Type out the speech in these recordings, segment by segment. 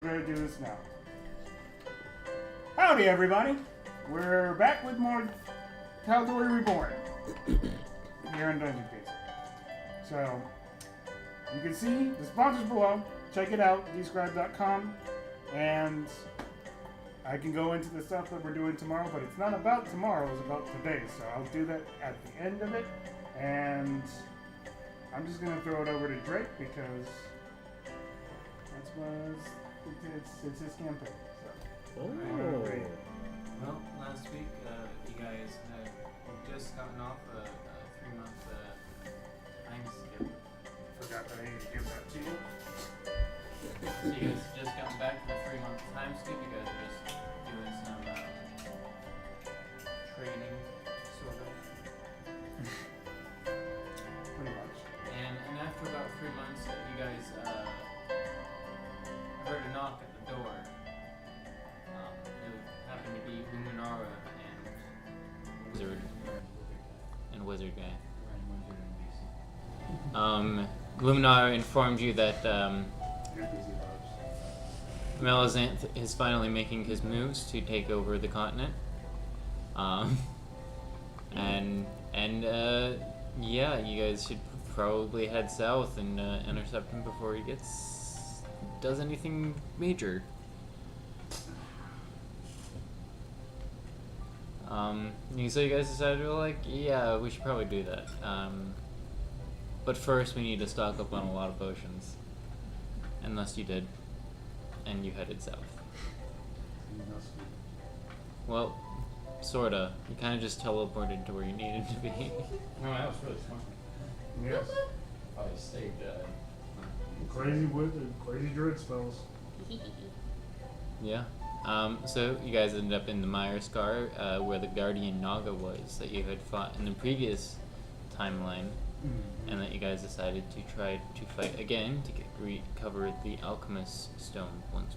We're going to do this now. Howdy, everybody. We're back with more Tal'Dorei Reborn here on Dungeon Beast. So, you can see the sponsors below. Check it out, dscribe.com. And I can go into the stuff that we're doing tomorrow, but it's not about tomorrow, it's about today. So I'll do that at the end of it. And I'm just going to throw it over to Drake because that's what it's his campaign. So. Well, last week you guys had just gotten off a 3-month time skip. Forgot that I need to give that to you. So you guys just gotten back from a 3-month time skip. You guys are just doing some training, sort of. Pretty much. And after about 3 months, you guys heard a knock at the door. It happened to be Luminara and Wizard Guy. Luminara informed you that Melazanth is finally making his moves to take over the continent. Yeah, you guys should probably head south and intercept him before he does anything major. So you guys decided, yeah, we should probably do that. But first we need to stock up on a lot of potions. Unless you did, and you headed south. Well, sorta. You kind of just teleported to where you needed to be. No, that was really smart. Yes. Probably stayed. Crazy wizard, crazy druid spells. Yeah. So you guys ended up in the Mire Scar, where the Guardian Naga was that you had fought in the previous timeline, and that you guys decided to try to fight again to recover the Alchemist Stone once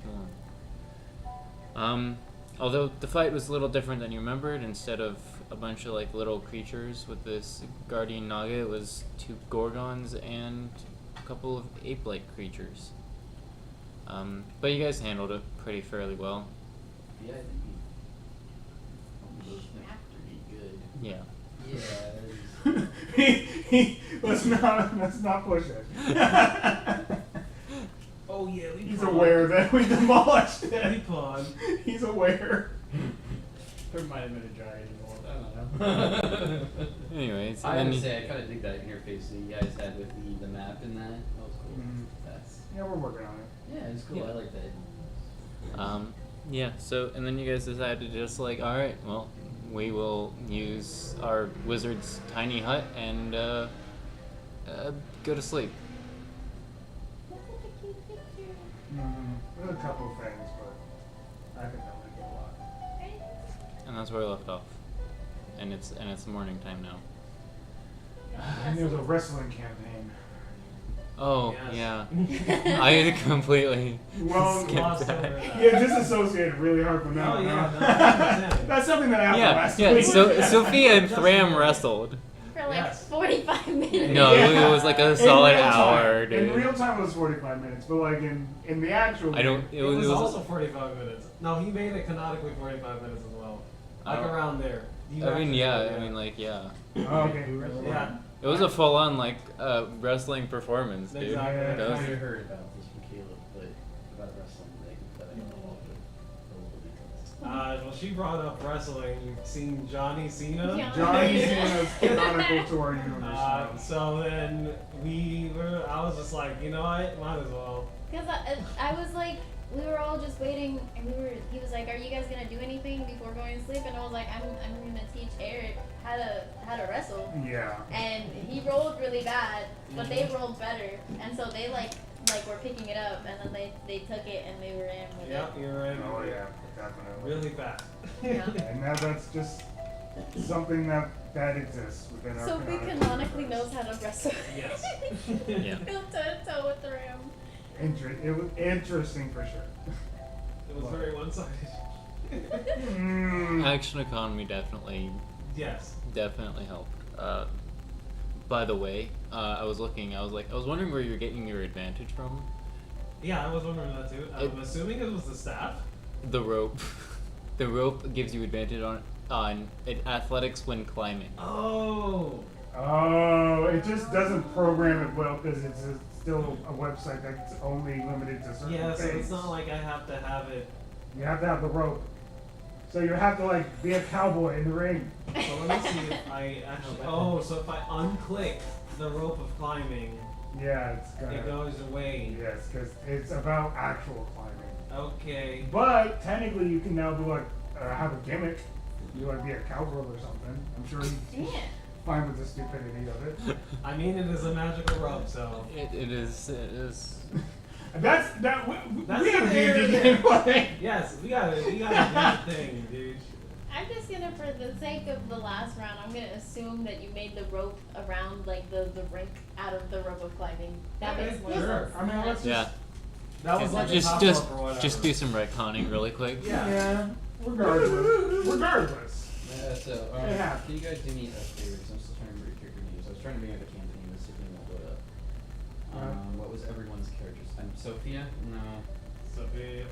more. Although the fight was a little different than you remembered. Instead of a bunch of little creatures with this Guardian Naga, it was 2 Gorgons and a couple of ape-like creatures. But you guys handled it fairly well. Yeah, I think those pretty good. Yeah. Let's not push it. Oh yeah, He's aware that we demolished it. Pond. He's aware. There might have been a giant involved. I don't know. Anyways, I have to say, I kind of dig that interface that you guys had with the map in that. That was cool. Yeah, we're working on it. Yeah, it's cool. Yeah. I like that. Yeah, so, and then you guys decided to just alright, well, we will use our wizard's tiny hut and go to sleep. There's a couple of things, but I think that might be a lot. And that's where we left off. And it's morning time now. And there's a wrestling campaign. Oh, Yes. yeah. I completely Well, skipped that. yeah, disassociated really hard from that. Oh, yeah, huh? no, That's something that happened last Yeah, week. so Sophia and Thram wrestled. For like Yes. 45 minutes. No, Yeah. it was like a In solid real hour, time. dude. In real time, it was 45 minutes, but in the actual, I don't. It was also 45 minutes. No, he made it canonically 45 minutes as well. Like Oh. around there. You I mean, actually yeah. did, I mean, yeah. Oh, okay. Yeah. It was a full-on wrestling performance, dude. Exactly. Yeah. That I was- might have heard about this from Caleb, but about wrestling, but I don't know all the details. Well, she brought up wrestling. You've seen Johnny Cena? Yeah. Johnny Cena's canonical to our universe now. So then I was just like, you know what? Might as well. Because I was like, we were all just waiting, and he was like, are you guys going to do anything before going to sleep? And I was like, I'm going to teach Eric how to wrestle. Yeah. And he rolled really bad, but they rolled better. And so they like were picking it up, and then they took it and they were in with Yep, you're right. Oh yeah, definitely. Really fast. it. Yeah. And now that's just something that exists within our Sophie canonical canonically universe. knows how to wrestle. Yes. Yeah. Go toe-to-toe with the ram. It was interesting for sure. It was very one-sided. Action economy definitely Yes. helped. By the way, I was wondering where you're getting your advantage from. Yeah, I was wondering that too. I'm assuming it was the staff. The rope. The rope gives you advantage on athletics when climbing. Oh. Oh, it just doesn't program it well because it's still a website that's only limited to certain Yeah, so things. it's not like I have to have it. You have to have the rope. So you have to like be a cowboy in the ring. So let me see if I actually. Oh, so if I unclick the rope of climbing, Yeah, it's it gonna. goes away. Yes, because it's about actual climbing. Okay. But technically, you can now do like have a gimmick. You like be a cowgirl or something. I'm sure he's Yeah. fine with the stupidity of it. I mean, it is a magical rope, so. It is. That's that. That's We have the D&D area. gameplay. Yes, we gotta do the thing, dude. I'm just gonna, for the sake of the last round, I'm gonna assume that you made the rope around like the rink out of the rope of climbing. That Okay, makes more sure. sense. I mean, let's Yeah. That was like a top just rope or whatever. just do some retconning really quick. Yeah. Yeah. Regardless. So, Yeah. can you guys do me a favor? Because I'm still trying to remember your character names. I was trying to bring up a campaign, but see if anyone will load up. What was everyone's characters? Sophia? No. Sophia.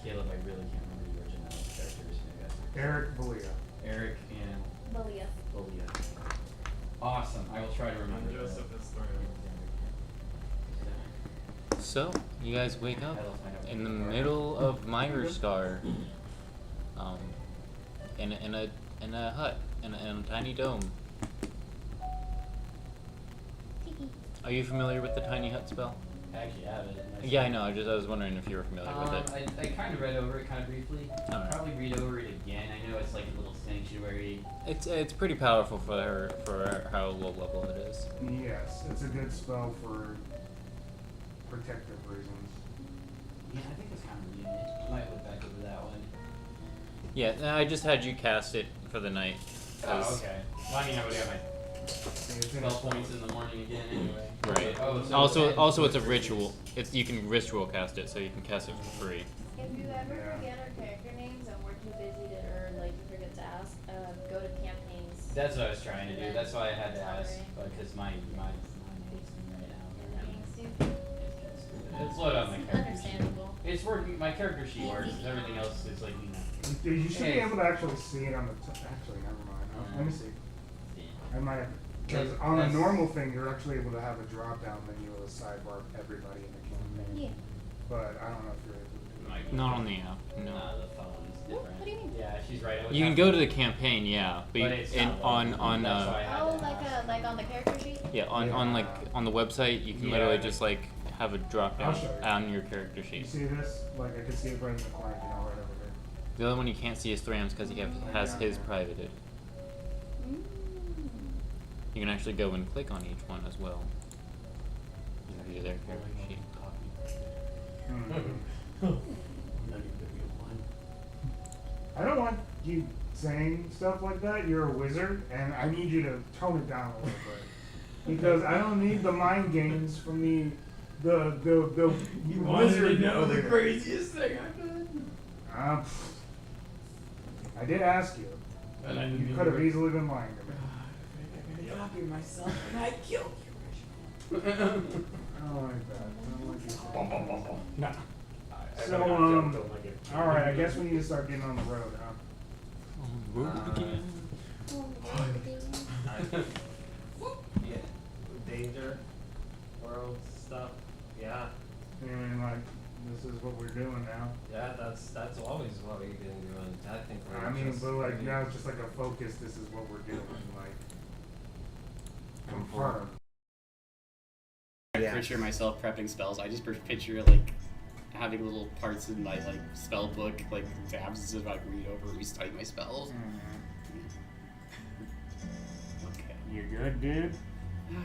Caleb, I really can't remember the original characters. Maybe I should- Eric Valia. Eric and Malia. Bolia. Awesome. I will try to remember. And Joseph is throwing. So you guys wake up in the middle of Myerscar, in a hut in a tiny dome. Kiki. Are you familiar with the tiny hut spell? I actually have it. Yeah, I know. I was wondering if you were familiar with it. I kind of read over it kind of briefly. I'll Alright. probably read over it again. I know it's like a little sanctuary. It's pretty powerful for how low level it is. Yes, it's a good spell for protective reasons. Yeah, I think it's kind of reading it. I might look back over that one. Yeah, I just had you cast it for the night. Oh, okay. Well, I mean, I would have my See, it's in spell a- points in the morning again anyway. Right. Oh, so Also, it's a ritual. You can ritual cast it, so you can cast it for free. If you ever Yeah. forget our character names and we're too busy to, or like you forget to ask, go to campaigns. That's what I was trying to do. That's why I had to ask, Tal'Dorei. because my hates me right now. Campaigns do. It's load on my character sheet. Understandable. It's working. My character sheet works. Everything else is like, You should be Hey. able to actually see it on the. Actually, never mind. Let me see. I might have. Because Yeah, on a that's- normal thing, you're actually able to have a drop down menu with a sidebar of everybody in the campaign. Yeah. But I don't know if you're able to do My- it. Not on the app. No. the phone's different. What do you mean? Yeah, she's right. I would You can have go to- to the campaign, yeah, but it's in, not on loading. That's why I had Oh, to like ask. like on the character sheet. yeah on Yeah. like on the website you can Yeah. literally just like have a drop I'll down show you. on your character You sheet. see this? Like I can see it right in the corner, you know, right over there. The other one you can't see is Thram's because he has his privated. Mm. You can actually go and click on each one as well. And view their character sheet. Hmm. I don't want you saying stuff like that. You're a wizard, and I need you to tone it down a little bit because I don't need the mind games from the wizard. over here. craziest thing I've done? Pfft. I did ask you. And You could have easily been lying to me. I'm gonna copy myself and I killed you. I don't like that. I don't like you. Nah. So, all right. I guess we need to start getting on the road, huh? Yeah. Danger. World stuff. Yeah. I mean, like, this is what we're doing now. Yeah, that's always what we've been doing. Technically. I mean, just but like maybe- now it's just like a focus. This is what we're doing. Like, confirm. I picture myself prepping spells. I just picture like having little parts in my like spell book, like tabs to like read over, restudy my spells. Okay. You good, dude?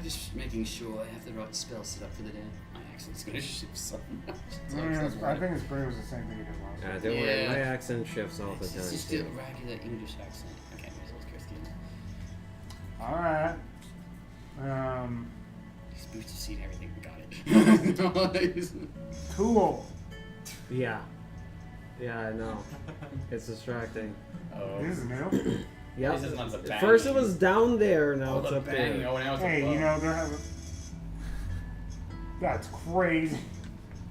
Just making sure I have the right spell set up for the day. My accent's gonna shift so much. I think it's pretty much the same thing you did last time. Don't worry, Yeah. my accent shifts all the It's time just a too. regular English accent. Okay, myself Christian. All right. Boost of seed and everything. Got it. Cool. Yeah. Yeah, I know. It's distracting. Oh. This is new. This is not the Yep. bang. First it was down there, now Oh, it's the up bang. there. Oh, now it's Hey, above. you know they're having. That's crazy.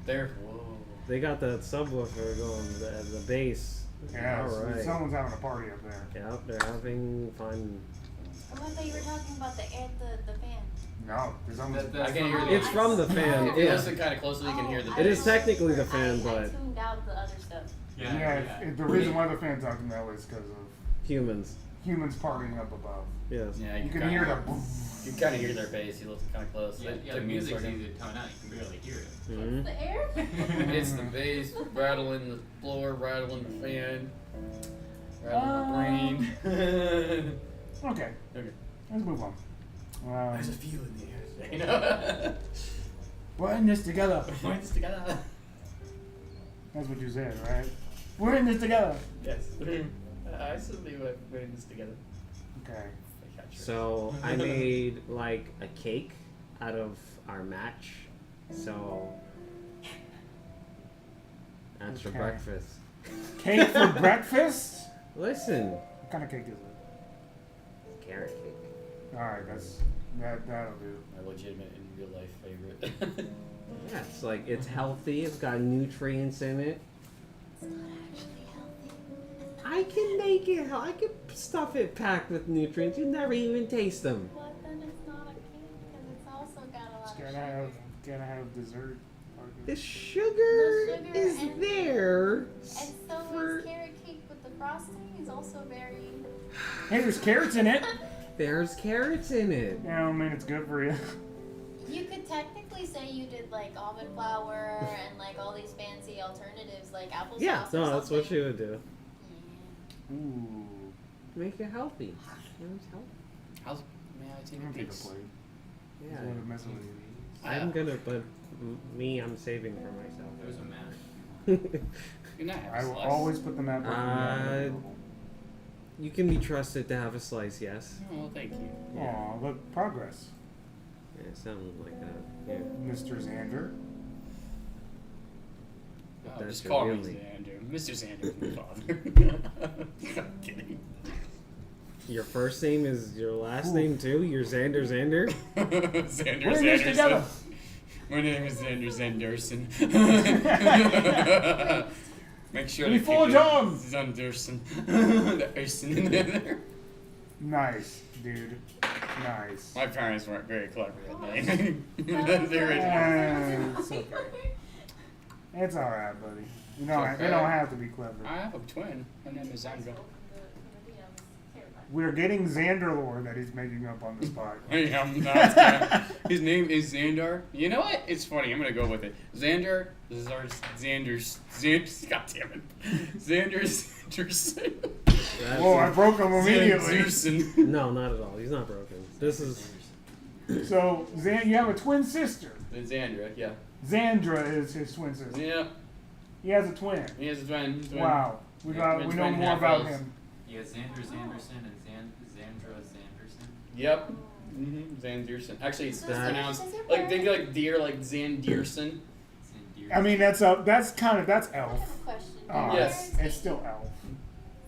There. Whoa. They got that subwoofer going, the bass. Yeah, Alright. someone's having a party up there. Yep, they're having fun. I thought you were talking about the fan. No, there's almost. I can hear the. It's from the fan. If you Yeah. listen kind of closely, you can hear the. It is bass. technically the fan, I but tuned out the other stuff. The reason why the fan's talking that way is because of humans. humans partying up above. Yes. Yeah, You can kinda- hear the. You kind of hear their bass. You look kind of close. Yeah, It the took me a music's second. easy to tone out. You can barely hear it. Mhm. The air? It's the bass rattling the floor, rattling the fan, rattling the brain. Okay, Okay. let's move on. There's a feel in the air. You know? We're in this together. We're in this together. That's what you said, right? We're in this together. Yes. I still believe we're in this together. Okay. So I made like a cake out of our match. So that's for Okay. breakfast. Cake for breakfast? Listen, What kind of cake is it? carrot cake. Alright, that'll do. My legitimate in real life favorite. Yeah, it's like it's healthy. It's got nutrients in it. It's not actually healthy. I can make it. I can stuff it packed with nutrients. You never even taste them. What then it's not a cake because it's also got a lot It's of gotta sugar. have dessert. part of The it. sugar The sugar is and- there. And so for- is carrot cake with the frosting is also very. Hey, there's carrots in it. There's carrots in it. Yeah, I mean, it's good for you. You could technically say you did like almond flour and like all these fancy alternatives like applesauce. Yeah, or no, that's what something. she would do. Ooh. Make it healthy. It's healthy. How's may I take I'm a gonna take a piece? plate. Yeah. I'm gonna mess with you. I'm gonna, but me, I'm saving for There's a map. myself. You're not having I will slice. always put the map where You can be trusted to have a slice, yes. Oh, well, thank you. Aw, look, progress. Yeah, something like that. Yeah. Mr. Xander. Oh, That's just call me really- Xander. Mr. Xander's my father. I'm kidding. Your first name is your last Ooh. name too? You're Xander Xander? Xander We're in this Sanderson. together. My name is Xander Sanderson. Make sure We to full keep John. Sanderson. The Erson in there. Nice, dude. Nice. My parents weren't very clever at That naming. was The original. It's okay. It's alright, buddy. You know, It's they okay. don't have to be clever. I have a twin. Her name is Xandra. We're getting Xander lore that he's making up on the spot. His name is Xandar. You know what? It's funny. I'm gonna go with it. Xander. Xander's. God damn it. Xander Sanderson. That's Whoa, I broke him immediately. Sanderson. No, not at all. He's not broken. This is So, you have a twin sister. Xandra. Yeah. Xandra is his twin sister. Yeah. He has a twin. He has a twin. Wow. We know Twin more about half-elves. him. Yeah, Xander Sanderson and Xandra Sanderson. Yep. Xanderson. Actually, it's That- pronounced like think like deer, like Xanderson. I mean, that's elf. I have a question. Oh, Do Yes. parents It's still elf.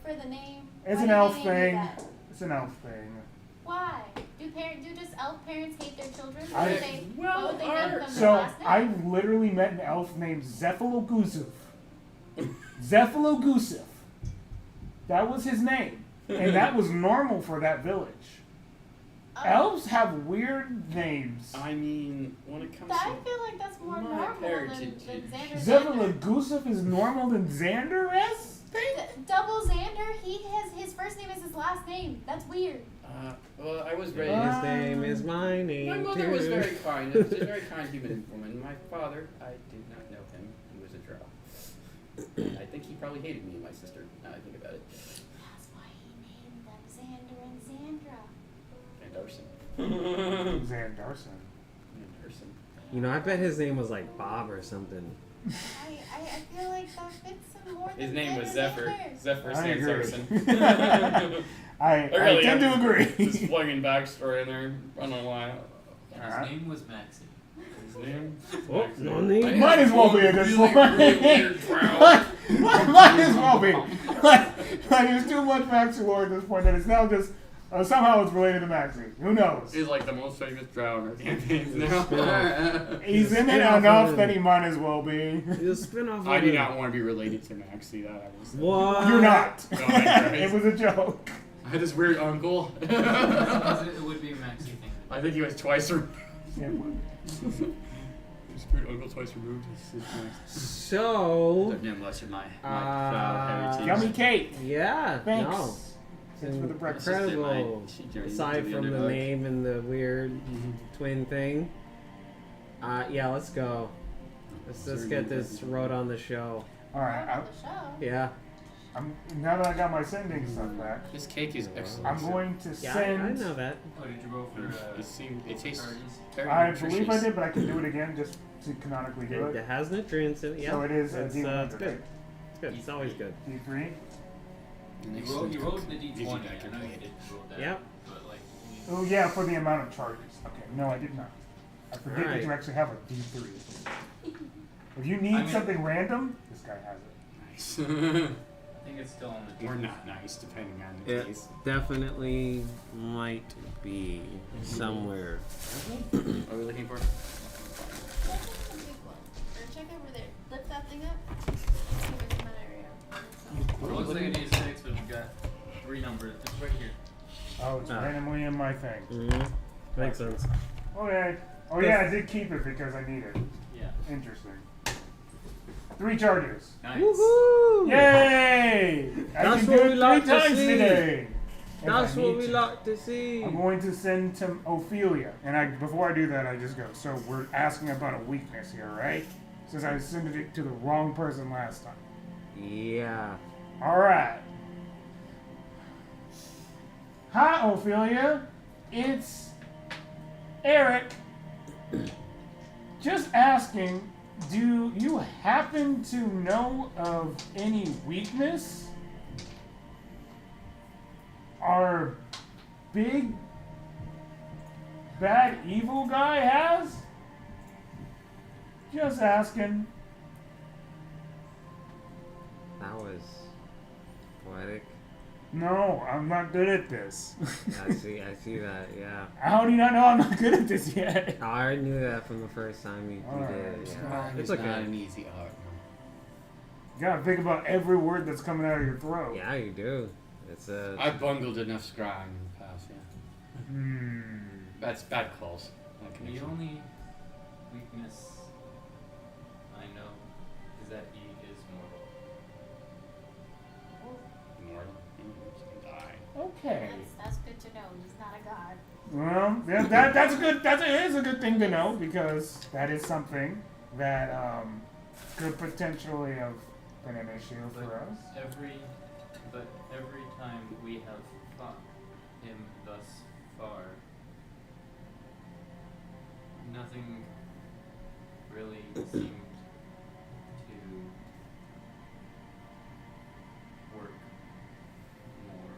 For the name. It's why an do elf they name you thing. that? It's an elf thing. Why? Do just elf parents hate their children? I- What would they name them So, their last name? I literally met an elf named Zephalogusuf. Zephalogusuf. That was his name. And that was normal for that village. Oh. Elves have weird names. I mean, when it comes I to feel like that's more My normal than heritage. Xander. Zephalogusuf is normal than Xander is? Double Xander, his first name is his last name. That's weird. well, I was his raised. name is my name. My mother too. was very kind. She was a very kind human woman. My father, I did not know him. He was a drow. I think he probably hated me and my sister. Now I think about it. That's why he named them Xander and Xandra. Xanderson. Xandarson. Xanderson. You know, I bet his name was like Bob or something. I feel like that fits him more His than name was Xander Zephyr. Xander. Zephyr I agree. Sanderson. I really tend to am agree. Just plugging backstory in there. I don't know why. And Alright. his name was Maxie. His name? Oh, no name. Might as well be at this point. Drow. Might as well be. Like, there's too much backstory at this point that it's now just Somehow it's related to Maxie. Who knows? He's like the most famous drowner campaigns now. He's in it Spin-off enough of that it. he might as well be. It's a spin-off. I of do it. not want to be related to Maxie. That I was. What? You're not. Oh, my Christ. It was a joke. I had this weird uncle. It would be a Maxi thing. I think he was twice removed. Yeah, well, This weird uncle twice removed. So, Don't know much of my proud heritage. Yummy cake. yeah, Thanks. no. Thanks for the breakfast. Incredible. She journeyed Aside into the from the underdark. name and the weird twin thing. Yeah, let's go. Let's get this road on the show. All right. On the show. Yeah. Now that I got my sending stuff back, This cake is excellent. I'm going to Yeah, send. I know that. Oh, did you roll for It tastes parties? very I nutritious. believe I did, but I can do it again just to canonically do It it. has nutrients in it. Yeah. So it is a it's, D100, it's good. right? It's good. It's always good. D3. An You excellent rolled cook the gives D20. you I back your know you plate. did roll that. Yep. But like, Oh yeah, for the amount of charges. Okay, no, I did not. I forget that Alright. you actually have a D3. If you need I mean- something random, this guy has it. Nice. I think it's still on the. Or not nice, depending on the It case. definitely might be somewhere. What are we looking for? Check over the big one. Or check over there. Lift that thing up. See where it's in that area. It looks like it needs 6, but we got 3 numbers. It's right here. Oh, it's Ah. randomly in my thing. Mm-hmm. Makes sense. Okay. Oh yeah, I did keep it because I need it. Yeah. Interesting. 3 charges. Nice. Woohoo! Yay! I That's can do what it we 3 like to times see. today. If That's I what need we to. like to see. I'm going to send to Ophelia, and before I do that, I just go. So we're asking about a weakness here, right? Since I sent it to the wrong person last time. Yeah. All right. Hi, Ophelia. It's Eric. Just asking, do you happen to know of any weakness our big, bad, evil guy has? Just asking. That was poetic. No, I'm not good at this. I see that, yeah. How do you not know I'm not good at this yet? I already knew that from the first time you Alright, did it, it's yeah. fine. It's not okay. an easy art. You gotta think about every word that's coming out of your throat. Yeah, you do. It's a... I've bungled enough scrying in the past, yeah. That's bad calls. That The connection. only weakness I know is that he is mortal. Immortal. He can die. Okay. That's good to know. He's not a god. Well, yeah, that's a good. It is a good thing to know because that is something that could potentially have been an issue for us. But every time we have fought him thus far, nothing really seemed to work more.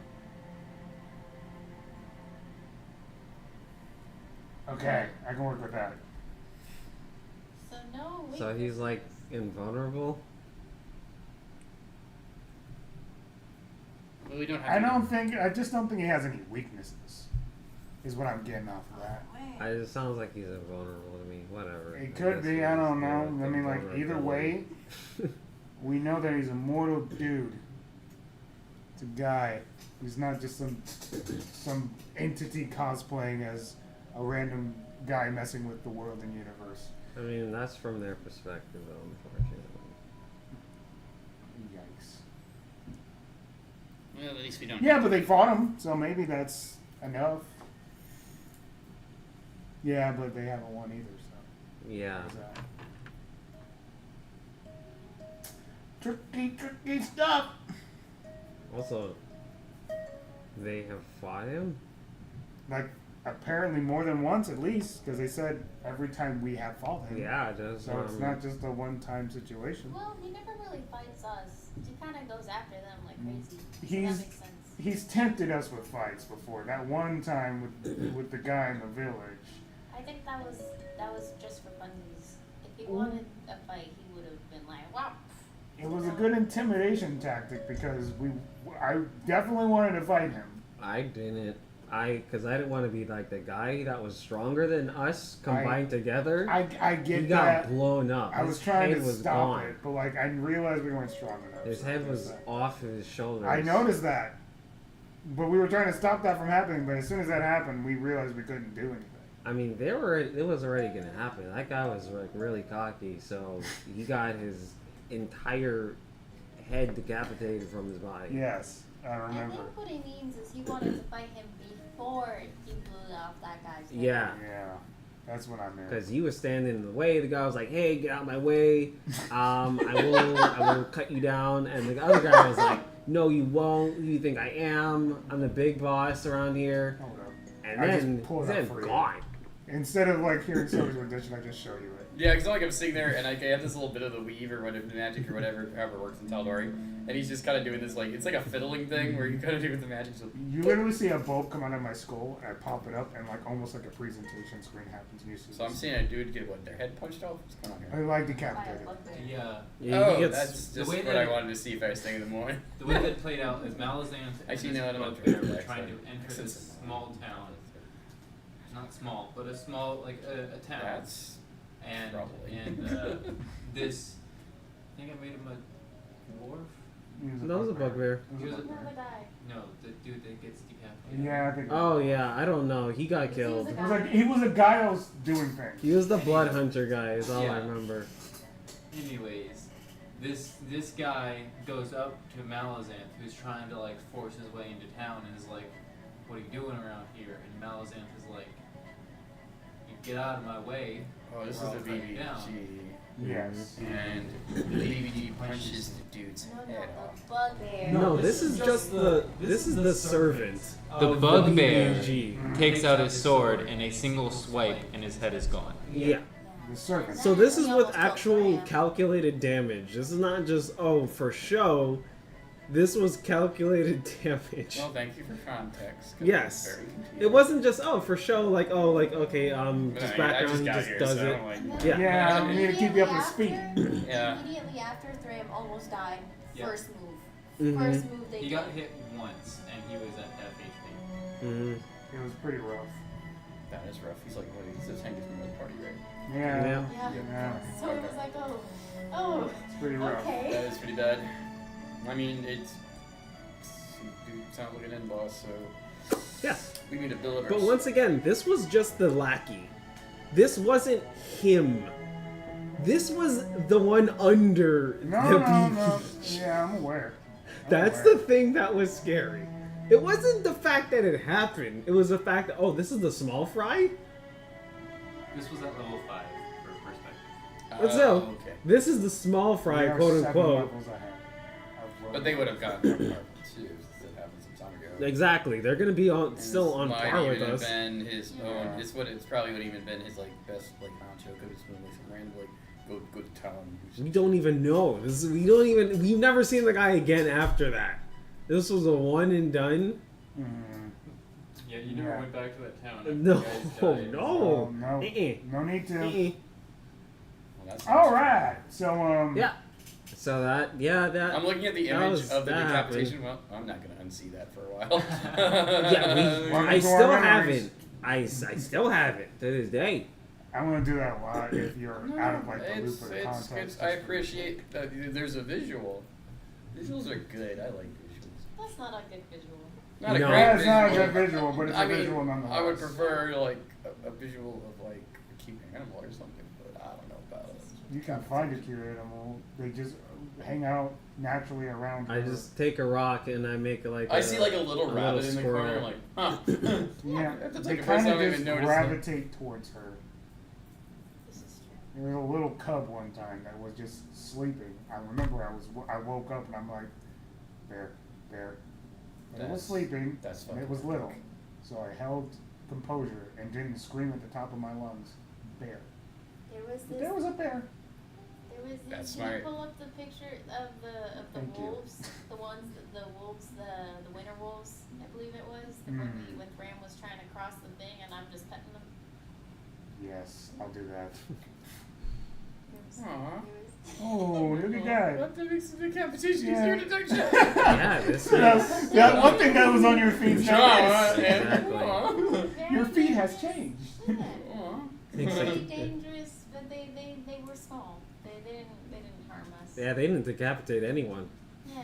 Okay, I can work with that. So no. So he's like invulnerable? Well, we don't have I just don't think he has any weaknesses. Is what I'm getting off of that. It sounds like he's invulnerable to me. Whatever. It I could guess be. he's I don't good know. with I mean, like either way, we know that he's a mortal dude. It's a guy. He's not just some entity cosplaying as a random guy messing with the world and universe. I mean, that's from their perspective, unfortunately. Yikes. Well, at least we don't. Yeah, but they fought him, so maybe that's enough. Yeah, but they haven't won either, so. Yeah. there's that. Tricky stuff. Also, they have fought him? Like, apparently more than once at least, because they said every time we have fought him. Yeah, it does. So it's not just a one-time situation. Well, he never really fights us. He kind of goes after them like crazy. So He's- that makes sense. He's tempted us with fights before. That one time with the guy in the village. I think that was just for funsies. If he wanted a fight, he would have been like, wow. It was a good intimidation tactic because I definitely wanted to fight him. I didn't. Because I didn't want to be like the guy that was stronger than us combined together. I get he that. got blown up. I was His trying head to was stop gone. it, but like I realized we weren't strong enough. His so head I was guess off his shoulders. I noticed that, but we were trying to stop that from happening. But as soon as that happened, we realized we couldn't do anything. I mean, it was already gonna happen. That guy was like really cocky, so he got his entire head decapitated from his body. Yes, I I remember. think what he means is he wanted to fight him before he blew off that guy's head. Yeah. Yeah, that's what I meant. Because he was standing in the way. The guy was like, "Hey, get out of my way! I will cut you down." And the other guy was like, "No, you won't. Who do you think I am? I'm the big boss around here." Hold up. And I then just pulled he's it up then for you. gone. Instead of like hearing somebody's rendition, I just show you it. Yeah, because like I'm sitting there and I have this little bit of the weave or whatever, the magic or whatever, however it works in Tal'Dorei, and he's just kind of doing this like it's like a fiddling thing where you kind of do with the magic. So You literally see a bulb come out of my skull, and I pop it up, and like almost like a presentation screen happens. And you see I'm this. seeing a dude get what their head punched off. What's going on I here? like By a decapitated. bugbear. Yeah. Yeah, Oh, he gets, that's the just way what that I it- wanted to see first thing in the morning. The way that played out is Malazanth and Actually, this no, I don't know. bugbear were Back trying to side. enter Since this it's- small town. Not small, but a small, like a town. That's and probably. This, I think I made him a dwarf. that was a bugbear. He was a- Another guy. No, the dude that gets decapitated. Yeah, I think. Oh yeah, I don't know. He got killed. It was like he was a guy that was doing things. He was the blood hunter guy. Is all I Yeah. remember. Anyways, this guy goes up to Malazanth, who's trying to like force his way into town, and is like, "What are you doing around here?" And Malazanth is like, "You get out of my way." Oh, this or is I'll the cut you down." BBG. Yes. And the BBG punches the dude's No, head no, off. the bugbear. No, this is just the. This is the servant. The of bugbear BBG. takes out his sword, and a single swipe, and his head is gone. Yeah. The serpent. So this is We with almost got actual Graham. calculated damage. This is not just for show. This was calculated damage. Well, thank you for context. 'cause Yes. it's very confusing. It wasn't just for show. Like okay, But just I background got just here, does so it. I'm like, And then Yeah. Yeah, we need to keep you up to immediately speed. Yeah. Immediately after, Thram almost died. Yeah. First move. Mhm. First move they He did. got hit once, and he was at half HP. Mhm. It was pretty rough. That is rough. He's like, what? He's the tank from the party, right? Yeah. Yeah. Yeah. Yeah. So it was like, oh, It's pretty rough. That okay. is pretty bad. I mean, it's sounds like an end boss, so Yeah. we need to build up. But once again, this was just the lackey. This wasn't him. This was the one under No, the no, no. beach. Yeah, I'm aware. That's the thing that was scary. It wasn't the fact that it happened. It was the fact that this is the small fry. This was at level 5 for perspective. But still, okay. this is the small fry, quote unquote. But they would have gotten that part too. That happened some time ago. Exactly. They're gonna be And still this on might par with even have us. been his Yeah. own. It's probably would even been his like best like honcho. Could have just been like some random like go to town. We don't even know. We've never seen the guy again after that. This was a one and done. Yeah, you never Yeah. went back to that town. after No, you guys died. no. No. Eh-eh. No need to. Eh-eh. Well, that's All right. So Yeah. So that I'm looking at the That image was- of the that happened. decapitation. Well, I'm not gonna unsee that for a while. Yeah, Welcome I to our still memories. haven't. I still have it to this day. I'm gonna do that a lot if you're out of like the loop It's of the context. I appreciate that there's a visual. Visuals are good. I like visuals. That's not a good visual. Not a No. great Yeah, it's visual. not a good visual, but it's I a mean, visual nonetheless. I would prefer like a visual of like a cute animal or something, but I don't know about it. You can find a cute animal. They just hang out naturally around. I her. just take a rock and I make I see like a little a rabbit little in the squirrel. corner, like, huh. Yeah, That's they like the first kind of time I just even noticed gravitate towards her. This is true. There was a little cub one time that was just sleeping. I remember I woke up and I'm like, there. And it was That's- sleeping, that's and it fucking was little. sick. So I held composure and didn't scream at the top of my lungs, bear. There was But this. there was a bear. There was this. That's Can you smart. pull up the picture of the Thank you. wolves? The ones, the wolves, the winter wolves, I believe it was. The Mm. when Bram was trying to cross the thing, and I'm just petting them. Yes, I'll do that. There was, Aw. there was Oh, look at that. What the makes the competition Yeah. easier to digest? Yeah, this That one thing that was on your feet is now this. Exactly. Your feet has changed. Yeah. Things Pretty like- dangerous, but they were small. They didn't harm us. Yeah, they didn't decapitate anyone. Yeah,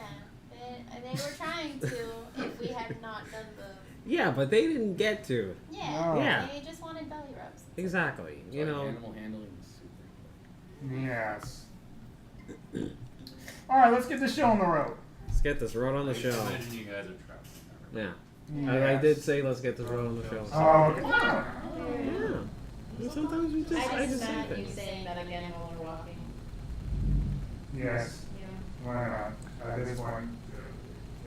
they were trying to if we had not done the. Yeah, but they didn't get to. Yeah. No. Yeah. They just wanted belly rubs. Exactly. You know. Animal handling is super. Yes. All right, let's get the show on the road. Let's get this road on the show. Imagine you guys are traveling. Yeah. I did say let's get this road on the show. Oh, okay. Yeah. And sometimes we just, I just say mad you things. saying that again while we're walking. Yes. Yeah. Why not? At this point,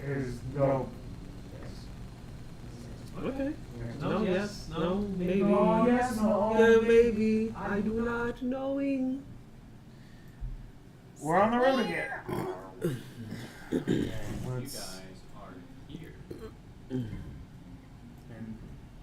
is no. Okay. No, No, yes, yes, no, no, maybe. No, yes, no. Yeah, maybe. I do not knowing. We're on the road again. You guys are here.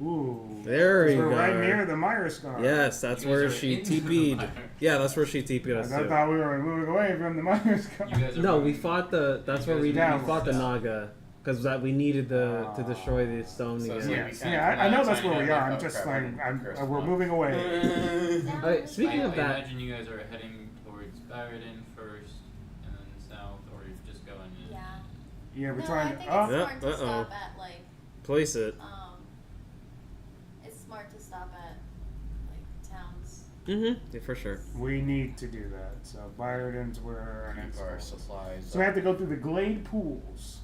Ooh. There we We're go. right near the Myers scar. Yes, that's You guys where are she in the TP'd. fire. Yeah, that's where she TP'd us I to. thought we were moving away from the Myers scar. You guys are No, we running. fought the. That's You where we guys are fought the down. Naga because that we needed to destroy the stone So it's again. like- Yes, yeah, I know that's where we are. I'm just like, we're moving away. Okay, speaking of I that, imagine you guys are heading towards Barradin first, and then south, or you're just going in. Yeah. Yeah, we're No, I trying think to. it's Oh, smart to uh-oh. stop at like place it. it's smart to stop at like towns. Yeah, for sure. we need to do that. So Byron's where our Keep next our goal. supplies. So we have to go through the glade pools.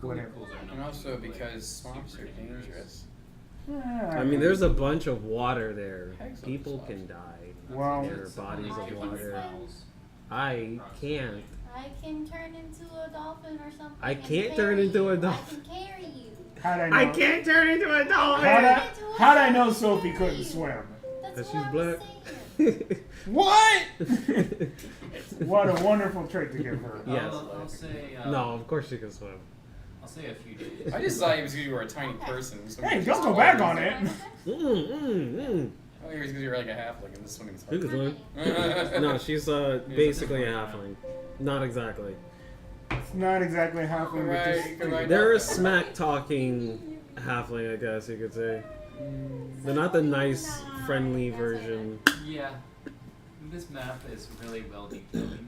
Whatever. And also because swamps are dangerous. Yeah, I mean, there's a bunch of water there. Hex on People the can die. Well, There are bodies I of can water. swim. I can't. I can turn into a dolphin or something. I and can't turn carry into you. a dolphin. I can carry you. how'd I know? I can't turn into a How'd I know Sophie couldn't swim? That's Cause what she's I black. was saying. What? What a wonderful trait to give her. Yes. I'll say. No, of course she can swim. I'll say a few days. I just thought it was because you were a tiny person. So Hey, you don't just go told back me. on it. I thought it was because you were like a halfling and the swimming's She hard. can swim. No, she's basically a halfling. Not exactly. It's not exactly halfway with this. Right. They're a smack talking halfling, I guess you could say. They're not the nice, friendly version. Yeah. This map is really well detailed. It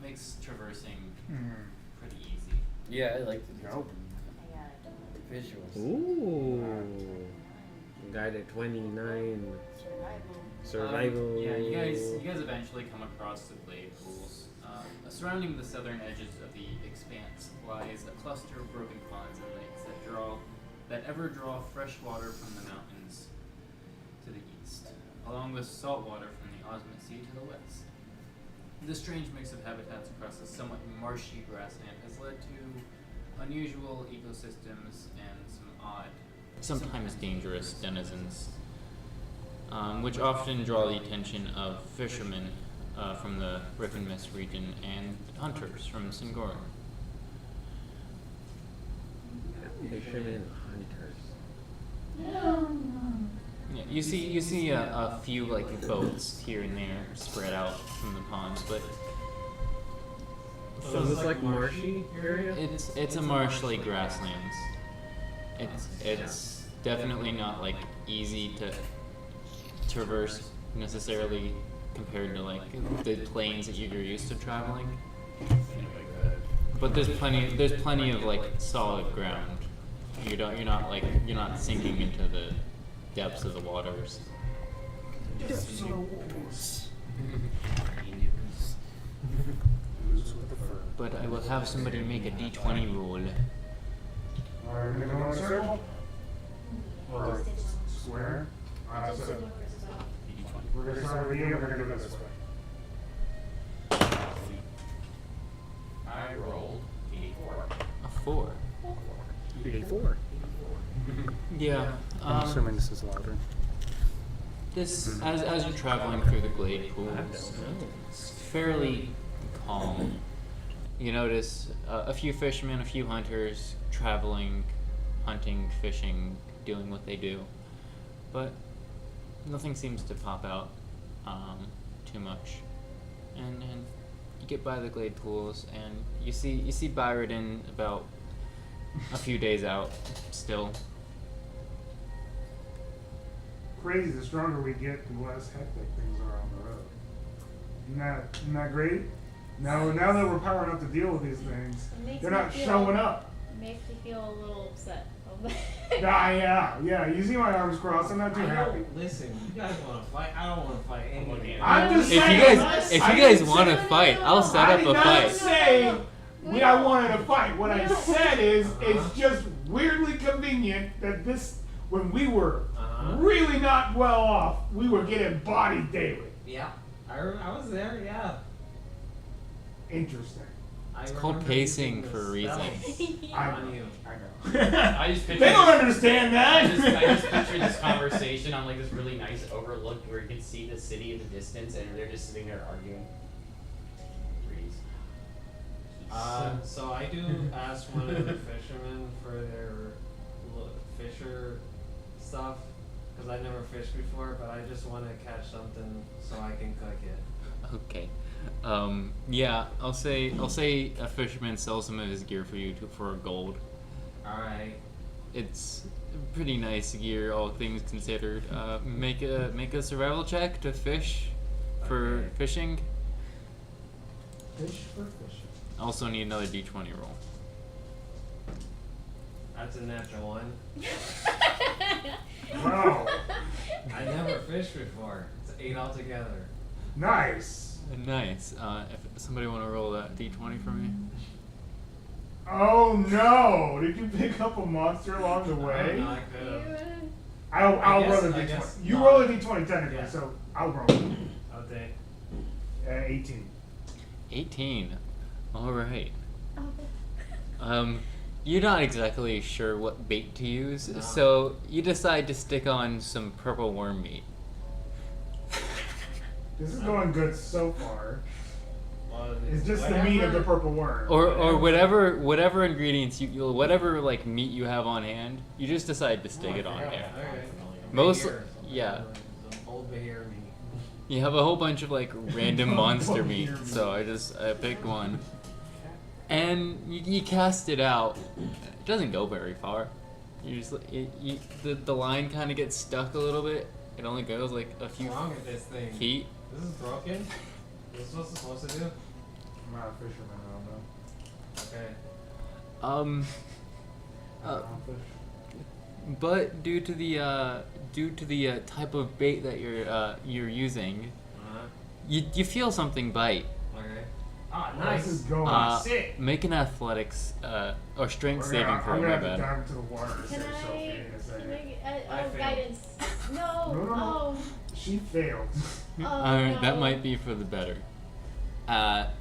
makes traversing pretty easy. Yeah, I like the Nope. visuals. Ooh. Guided 29. Survival. Yeah, you guys eventually come across the glade pools. Surrounding the southern edges of the expanse lies a cluster of broken ponds and lakes that ever draw fresh water from the mountains to the east, along with salt water from the Osmond Sea to the west. This strange mix of habitats across a somewhat marshy grassland has led to unusual ecosystems and some odd, sometimes dangerous denizens, which often draw the attention of fishermen from the Riven Mist region and hunters from Singora. Fishermen hunters. Yeah, you see a few like boats here and there spread out from the ponds, but So is this like marshy area? it's a marshly grasslands. It's definitely not like easy to traverse necessarily compared to like the plains that you're used to traveling. But there's plenty of like solid ground. You're not sinking into the depths of the waters. But I will have somebody make a d20 roll. Are we going in a circle? Or square? So we're going to start with you, we're going to go this way. I rolled A 4. B4. Yeah. this is louder. This, as you're traveling through the glade pools, it's fairly calm. You notice a few fishermen, a few hunters traveling, hunting, fishing, doing what they do, but nothing seems to pop out too much. and you get by the glade pools, and you see Byron about a few days out still. Crazy. The stronger we get, the less hectic things are on the road. Isn't that great? Now that we're powering up to deal with these things, It makes they're me not feel- showing up. Makes me feel a little upset. Yeah. You see my arms crossed. I'm not too happy. Listen, you guys want to fight? I don't want to fight anybody. I'm just If you saying. guys want to fight, I'll set I up did a not fight. say I wanted to fight. What I said is, it's just weirdly convenient that when we were really not well off, we were getting bodied daily. Yeah, I was there. Yeah. Interesting. It's called pacing for a reason. On you. I just picture They don't understand I that. just picture this conversation on like this really nice overlook where you can see the city in the distance, and they're just sitting there arguing. Breeze. So I do ask one of the fishermen for their fisher stuff because I never fished before, but I just want to catch something so I can cook it. Okay. Yeah, I'll say a fisherman sells some of his gear for you for a gold. All right. It's pretty nice gear, all things considered. Make a survival check to fish for Okay. fishing. Fish for fish. Also need another d20 roll. That's a natural one. Wow. I never fished before. It's 8 altogether. Nice. Nice. If somebody want to roll that d20 for me. Oh no! Did you pick up a monster along the I don't way? know, I could've. I'll guess- roll a I d20. guess You not. roll a d20 technically, Yeah. so I'll roll. Okay. 18. 18. All right. You're not exactly sure what bait to use, No. so you decide to stick on some purple worm meat. This is going good so far. Well, It's just the meat of the purple worm. Or whatever ingredients whatever like meat you have on hand, you just decide to stick it on there. Okay. Most Behir, yeah, some old Behir meat. you have a whole bunch of like random monster Behir meat, meat. so I picked one, and you cast it out. It doesn't go very far. You just the line kind of gets stuck a little bit. It only goes like a few What's wrong with this thing? feet. This is broken. This is what it's supposed to do. I'm not a fisherman, I Okay. don't know. Uh, but due to the type of bait that you're using, you feel something bite. Okay. Ah, nice. This is going sick. Make an athletics or strength saving throw. I'm my gonna have to bad. dive into the water and Can save Sophie in a I second. I failed. guidance? No. No. Oh. She failed. Oh, Alright, that no. might be for the better.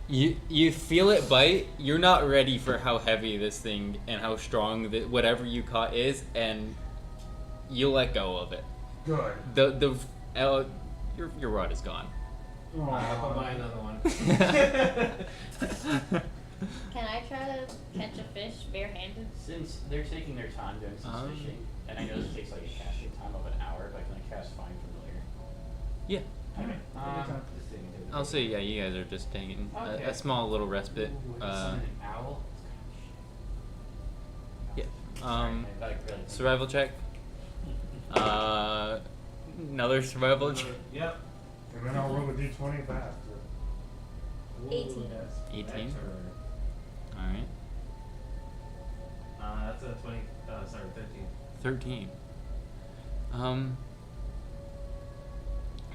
You feel it bite. You're not ready for how heavy this thing and how strong whatever you caught is, and you let go of it. Good. Your rod is gone. I'll buy another one. Can I try to catch a fish barehanded? Since they're taking their time doing some fishing, and I know this takes like a casting time of an hour, but can I cast Find Familiar? Yeah. Okay. I'll say yeah. You guys are just taking Okay. a small little respite. Summon an owl? Yeah. Sorry, I really Survival check. Another survival check. Yep. And then I'll roll a d20 if I have to. 18. 18. All right. That's a 20. Sorry, 13. 13.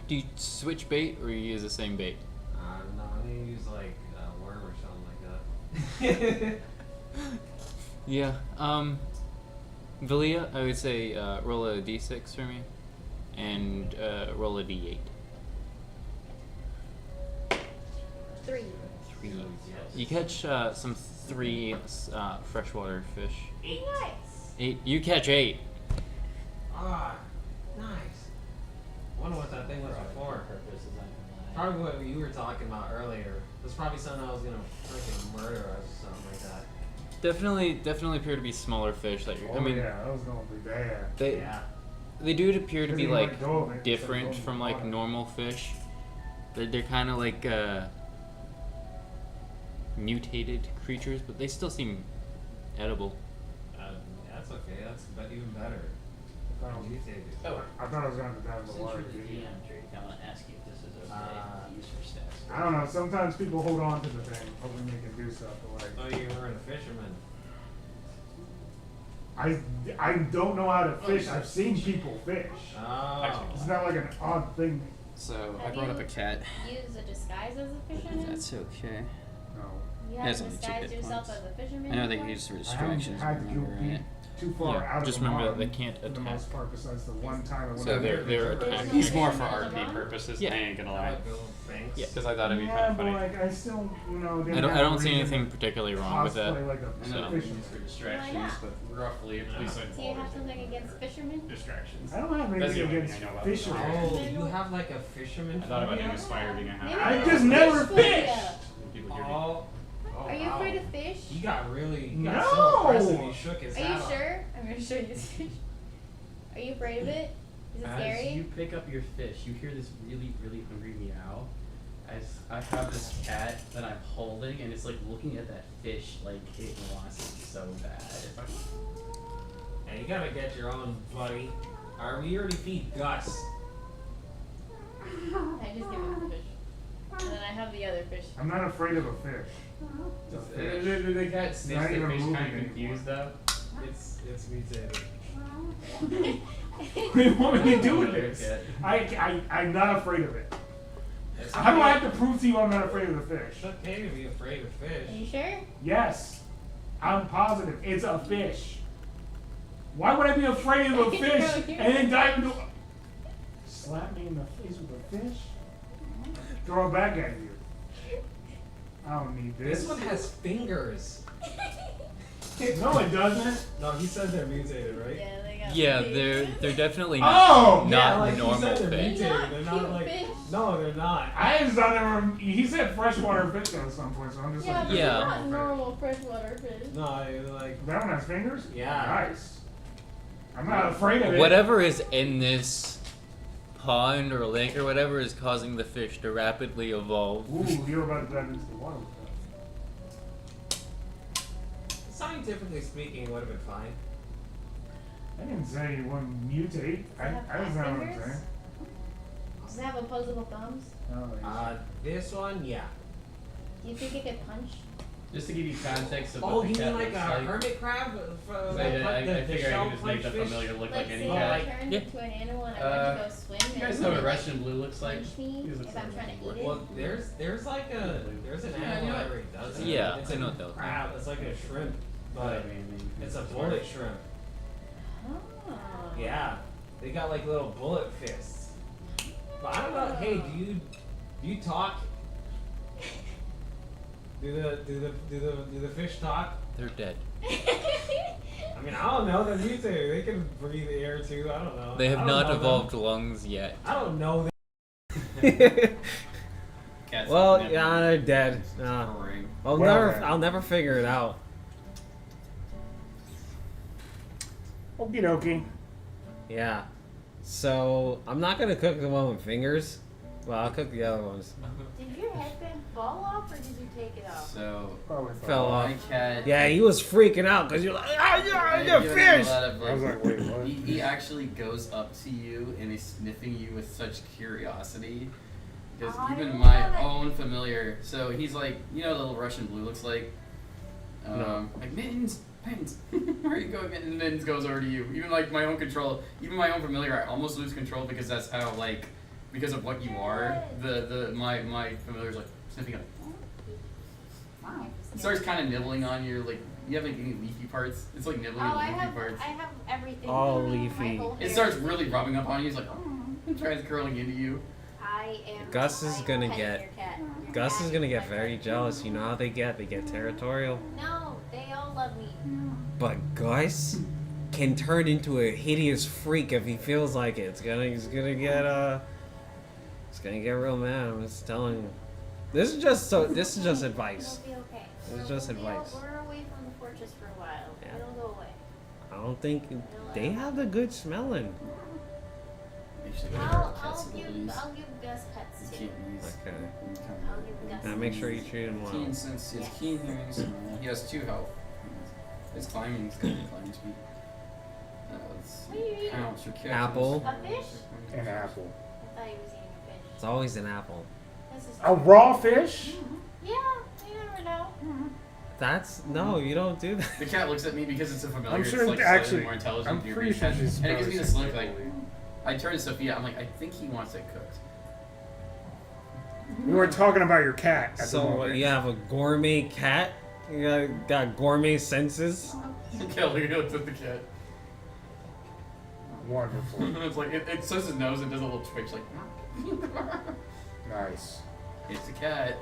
Do you switch bait or you use the same bait? No, I'm gonna use like a worm or something like that. Yeah. Valia, I would say roll a d6 for me, and roll a d8. 3. 3. You catch some 3 freshwater fish. Nice. 8. You catch 8. Ah, nice. Wonder what that thing was before. Probably what you were talking about earlier. There's probably something I was gonna freaking murder us or something like that. Definitely appear to be smaller fish that you're. Oh I mean, yeah, that was gonna be bad. they do appear to be Because you like let go of it, different instead of from going like in the normal fish. They're kind of like mutated creatures, but they still seem edible. That's okay. That's even better. Mutated. Oh, I thought I was going to dive in the since water. you're the DM, Drake, I want to ask you if this is okay to use for stats. I don't know. Sometimes people hold on to the thing, hoping they can do stuff. But Oh, you were a fisherman. I don't know how to fish. I've seen people fish. Oh. It's not like an odd thing. So I Have brought you up a cat. Use a disguise as a fisherman? That's okay. No. You That's have only two disguised hit yourself points. as a fisherman? I know they before? use I haven't distractions. had to Remember, be right? too far Yeah, out just of the remember mud they can't for the attack. most part, besides the one time I went So out they're there. attacking. He's more for Fisherman RP alone? purposes. Yeah. I ain't gonna I lie. like little things. Yeah. Because I thought it'd be Yeah, kind of but funny. like I still, didn't I don't have a see reason anything to particularly wrong with that. cosplay like a I know fisherman. it's for distractions, Why not? but roughly at least I'd Do you have something against fishermen? distractions. I don't have That's the anything only against thing I know about fishermen. Oh, you have like a fisherman I thought about phobia? doing Aspire being a half. Maybe I it's just a never fish phobia. fished. People hear me. Oh. Are you wow. afraid of fish? He got really No. so impressive. He shook his Are you hat off. sure? I'm gonna show you this fish. Are you afraid of it? Is it As scary? you pick up your fish, you hear this really, really hungry meow. As I have this cat that I'm holding, and it's like looking at that fish like it wants it so bad. It's like, Hey, you gotta get your own, buddy. We already feed Gus. I just give him the fish. And then I have the other fish. I'm not afraid of a fish. It's a fish. the cat sniffs Not the even fish, moving kind of anymore. confused though. It's mutated. What do you want me to do with this? I'm not afraid of it. It's How do I okay. have to prove to you I'm not afraid of the fish? It's okay to be afraid of fish. Are you sure? Yes. I'm positive. It's a fish. Why would I be afraid of a fish and then dive into slap me in the face with a fish? Throw it back at you. I don't need this. This one has fingers. No, it doesn't. No, he said they're mutated, right? Yeah, they got Yeah, fish. they're definitely Oh! not like normal he said they're fish. mutated. They're They're not not cute like. fish. No, they're not. I just thought they were. He said freshwater fish though at some point, so I'm just Yeah, like. but Yeah. they're not normal freshwater fish. No, they're like. That one has fingers? Yeah. Nice. I'm not afraid of it. Whatever is in this pond or lake or whatever is causing the fish to rapidly evolve. Ooh, you're about to dive into the water with that. Scientifically speaking, it would have been fine. I didn't say you wouldn't mutate. I Does it have that's not what I'm fingers? saying. Does it have opposable thumbs? Oh, yeah. This one, yeah. Do you think it could punch? Just to give you context of Oh, what you the mean cat like looks a like. hermit crab? I figure I could just make the familiar look like say any I cat. turned Yeah. into an animal and I went to go swim You guys and know what a it, Russian blue looks like? punch me He looks if like I'm a trying to Russian eat Well, it? there's an Yeah, animal you know that already does it. Yeah, it's I know a what that was. crab. It's like a shrimp, but I mean, it's a bullet shrimp. Oh. Yeah, they got like little bullet fists. But I don't know. Hey, do you talk? Do the fish talk? They're dead. I mean, I don't know. They're mutated. They can breathe air too. I don't know. They I have don't not know them. evolved lungs yet. I don't know. Cats Well, never yeah, they're dead. boring. I'll never figure it out. Okie dokie. Yeah. So I'm not gonna cook the one with fingers. Well, I'll cook the other ones. Did your headband fall off or did you take it off? So, Probably Fell off. my cat. Yeah, he was freaking out because you're like, ah, Yeah, you're you're fish. a lot of, I was like, wait, what? he actually goes up to you and is sniffing you with such curiosity. Because I even love my it. own familiar, so he's like, you know, the little Russian blue looks like, No. like Mittens, where are you going? And Mittens goes over to you. Even like my own control, even my own familiar, I almost lose control because that's how like, because of what you are. My familiar's like sniffing up. Wow. It starts kind of nibbling on your like. You have like any leafy parts? It's like nibbling Oh, on I leafy have parts. everything. All My leafy. whole It hair. starts really rubbing up on you. He's like, and tries curling into you. I am. Gus is like gonna petting get- your cat. Your Gus cat is gonna is get my very pet. jealous. You know how they get? They get territorial. No, they all love me. But Gus can turn into a hideous freak if he feels like it. He's gonna get real mad. I'm just telling you. This is just advice. It'll be okay. It's just advice. We're away from the fortress for a while. Yeah. It'll go away. I don't think they have the good smelling. Actually, I'll give Gus pets You too. can't use. Okay. I'll give Gus. Now make sure you treat him well. Keen sense, he has Yes. keen hearing. So he has 2 health. His climbing's good. Climbing speed. Let's What are you eating? count your catches. Apple. A fish? An apple. I thought he was eating a fish. It's always an apple. This is A raw fish? Yeah, you never know. That's no, you don't do that. The cat looks at me because it's a familiar. I'm sure it's like actually- slightly more intelligent I'm than your pretty beast sure cat. she's And it gives me this supposed look to like. I turn to Sophia. I'm like, I think he wants it cooked. We were talking about your cat at the So moment. you have a gourmet cat? You got gourmet senses? Kelly looks at the cat. Wonderful. It's like it says his nose and does a little twitch like. Nice. It's a cat.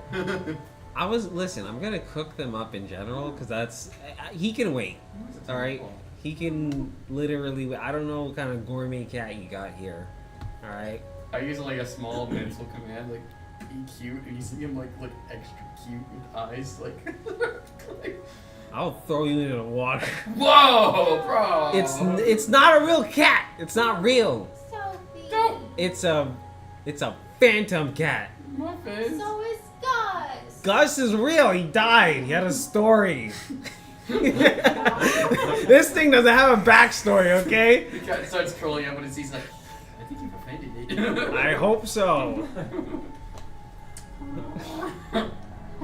Listen, I'm gonna cook them up in general because he can wait. All right, he can literally wait. I don't know what kind of gourmet cat you got here. All right. I use like a small mental command like be cute, and you see him like look extra cute with eyes like. I'll throw you into the water. Whoa, bro! It's not a real cat. It's not real. Sophie. Don't. It's a phantom cat. Muffins. So is Gus. Gus is real. He died. He had a story. This thing doesn't have a backstory, okay? The cat starts curling up when it sees like. I think you've offended it. I hope so.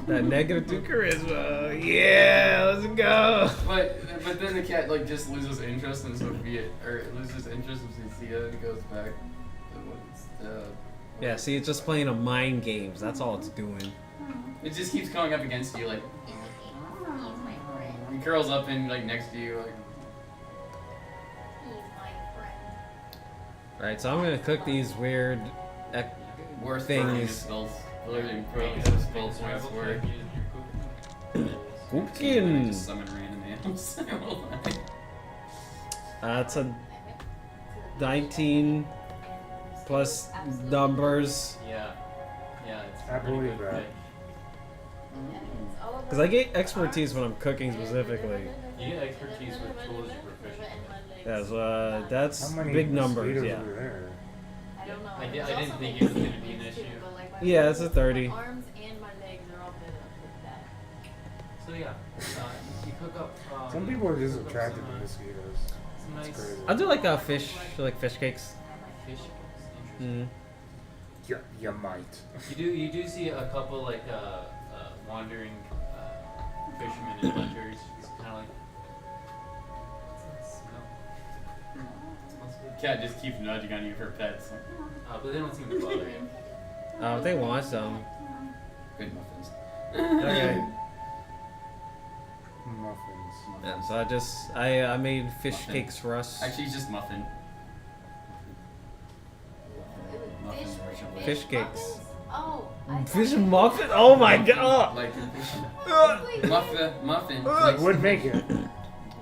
That -2 charisma. Yeah, let's go. But then the cat like just loses interest in Sophia, or loses interest in Sophia and goes back. Yeah, see, it's just playing a mind games. That's all it's doing. It just keeps coming up against you like. He's my friend. He curls up and like next to you like. He's my friend. Right, so I'm gonna cook these weird Worst things. burning spells. Literally probably Maybe spell it's points survival for check it. using your cooking. cooking. Just summon random animals. It's a 19 plus numbers. Yeah. Yeah, it's I pretty believe good that. pick. Because I get expertise when I'm cooking specifically. You get expertise with tools you're proficient with. Yeah, so that's How many big numbers, mosquitoes yeah. are there? I don't know. I didn't There's also think my it was gonna knees be an too, issue. but, like, my Yeah, it's a 30. My arms and my legs are all bit up with that. So yeah, you cook up. Some people are just cook up attracted some, to mosquitoes. some It's nice crazy. I'll do like a fish cakes. fish. Interesting. You might. You do see a couple like wandering fishermen and hunters. It's kind of like. What's that smell? Smells good. Cat just keeps nudging on you for pets. But they don't seem to bother you. If they want some. Good muffins. Okay. Muffins. Yeah, so I made fish Muffin. cakes for us. Actually, just muffin. Muffin version. Fish cakes. muffins? Oh. I Fish thought- muffin? Oh my god! Like Wait, muffin. Like, would make it.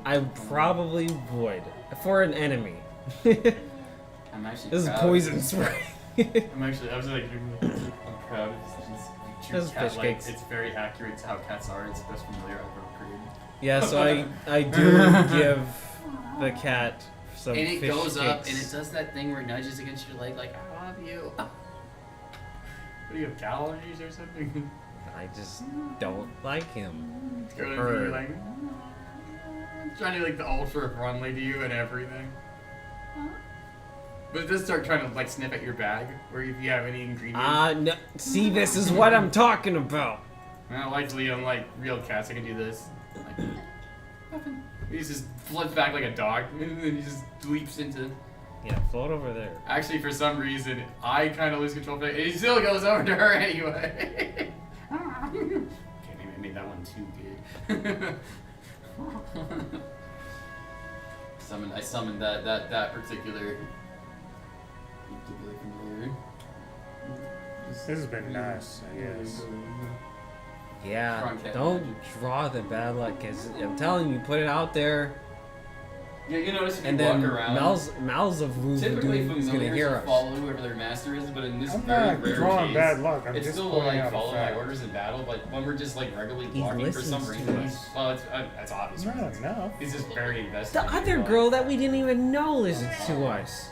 I probably would. For an enemy. I'm actually. This is proud. poison spray. I'm like, I'm proud of this. This is fish cakes. It's very accurate to how cats are. It's the best familiar I've ever created. Yeah, so I do give the cat some And it fish goes cakes. up and it does that thing where it nudges against your leg, like I love you. What do you have, allergies or something? I just don't like him. It's going Her. to be like trying to like the ultra friendly to you and everything. But it does start trying to like sniff at your bag, or if you have any ingredients. No, see, this is what I'm talking about. Well, likely, unlike real cats, I can do this. Like, he just floods back like a dog, and then he just leaps into. Yeah, float over there. Actually, for some reason, I kind of lose control of it. It still goes over to her anyway. Okay, maybe I made that one too good. I summoned that particular familiar. This has been nice, I guess. Yeah, Strong cat don't magic. draw the bad luck, cause I'm telling you, put it out there. Yeah, you notice if And you then walk around. Mouths of Typically, Voodoo is gonna hear familiars will us. follow whoever their master is, but in this I'm very not rare drawing case, bad luck. I'm it's just still pointing like out a follow my fact. orders in battle. But when we're just like regularly He walking for some listens to reason, us. well, that's obvious. Not reasons. enough. He's just very invested. The in other you, girl that we didn't even know listens to us.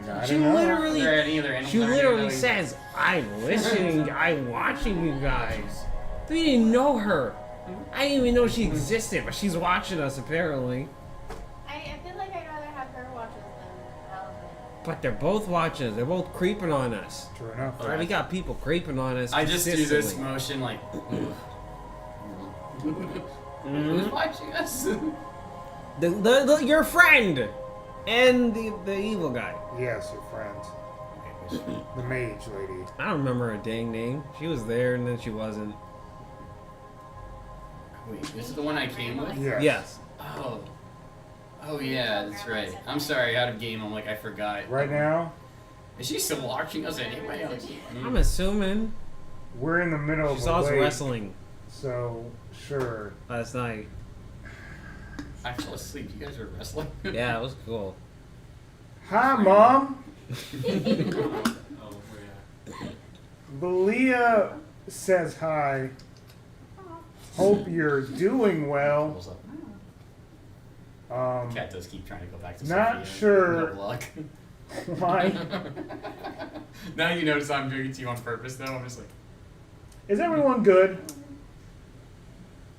Not She enough. literally, Are there any other animals she that aren't literally even says, "I'm listening. I'm watching you guys." We didn't know her. I didn't even know she existed, but she's watching us apparently. I feel like I'd rather have her watch us than Allison. But they're both watching us. They're both creeping on us. True enough. Right, we got people creeping on us. I just do this consistently. motion like. Mhm. Who's watching us? Your friend and the evil guy. Yes, your friend. The mage lady. I don't remember her dang name. She was there and then she wasn't. Wait, this is the one I came with? Yes. Yes. Oh. Oh yeah, that's right. I'm sorry, out of game. I'm like I forgot. Right now, Is she still watching us anyway? I'm assuming we're in the middle she of saw a us lake, wrestling so sure. last night. I fell asleep. You guys were wrestling. Yeah, it was cool. Hi, Mom. Oh, yeah. Belia says hi. Hope you're doing well. What's up? Um, Cat does keep trying to go back to Not Sophia. sure. No luck. why? Now you notice I'm doing it to you on purpose, though. I'm just like, Is everyone good?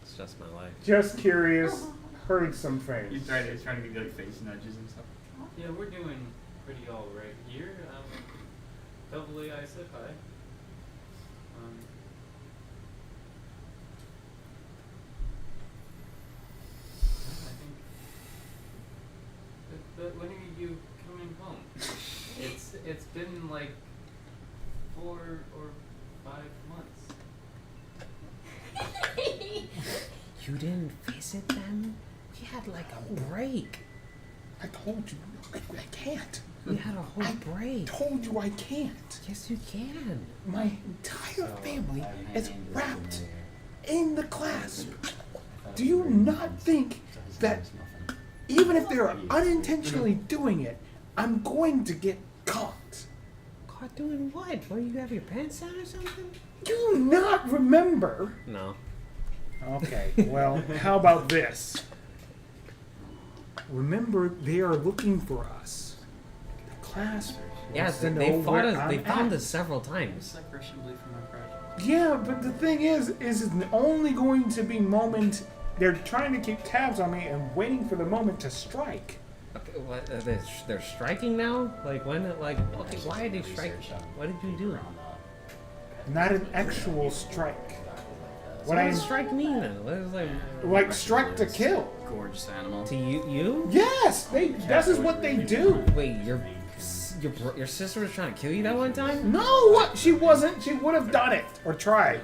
It's just my life. Just curious. Heard some things. he's trying to give you like face nudges and stuff. Yeah, we're doing pretty all right here. Double AI said hi. I think. But when are you coming home? It's been like 4 or 5 months. You didn't visit them? You had like a break. I told you. I can't. You had a whole break. Told you I can't. Yes, you can. My entire family is wrapped in the clasp. Do you not think that even if they're unintentionally doing it, I'm going to get caught? Caught doing what? Where you have your pants down or something? Do you not remember? No. Okay, well, how about this? Remember, they are looking for us. The class Yes, wants to they know fought where us. They I'm found at. us several times. Separation from my project. Yeah, but the thing is it's only going to be moment. They're trying to keep tabs on me and waiting for the moment to strike. Okay, what? They're striking now? Like when? Like okay, why are they striking? What did you do? Not an actual strike. What What I does strike mean then? What is like strike to kill. Gorgeous animal. to you? You? Yes, this is what they do. Wait, your sister was trying to kill you that one time? No, what? She wasn't. She would have done it or tried.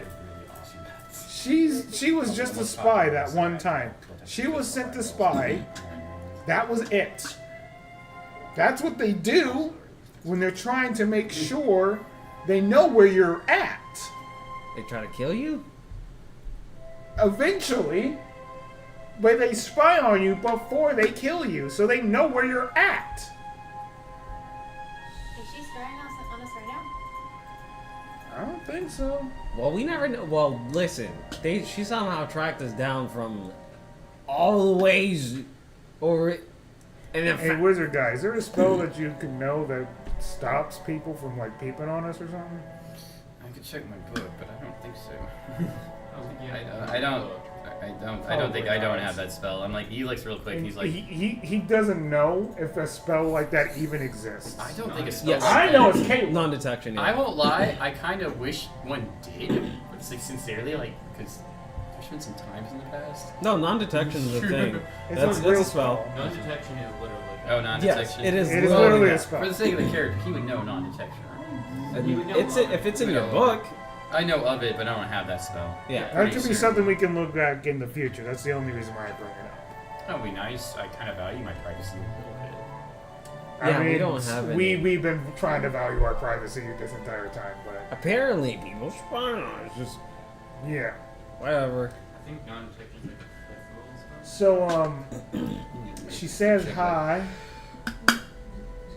She was just a spy that one time. She was sent to spy. That was it. That's what they do when they're trying to make sure they know where you're at. They try to kill you? Eventually, but they spy on you before they kill you, so they know where you're at. Is she spying on us right now? I don't think so. Well, we never know. Well, listen, she somehow tracked us down from all the ways over it. And then Hey, wizard guy, is there a spell that you can know that stops people from like peeping on us or something? I could check my book, but I don't think so. Yeah. I don't think I don't have that spell. I'm like, he looks real quick. He's like, he doesn't know if a spell like that even exists. I don't think a spell. Yes. like I that- know it's capable. non-detection. Yeah. I won't lie. I kind of wish one did. But like, sincerely, like, because there's been some times in the past. No, non-detection is a thing. It's That's a real a spell. Non-detection is literally. Oh, non-detection. Yes, it is. It is literally literally a that. spell. For the sake of the character, he would know non-detection. And You would know it's if it's in your No. book. I know of it, but I don't have that spell. Yeah. That Pretty could be certain. something we can look back in the future. That's the only reason why I bring it up. That would be nice. I kind of value my privacy a little bit. Yeah, I mean, we don't have we've any. been trying to value our privacy this entire time, but Apparently, people spy on us. Just yeah. whatever. I think non-detection is like a rules. So She says Check hi.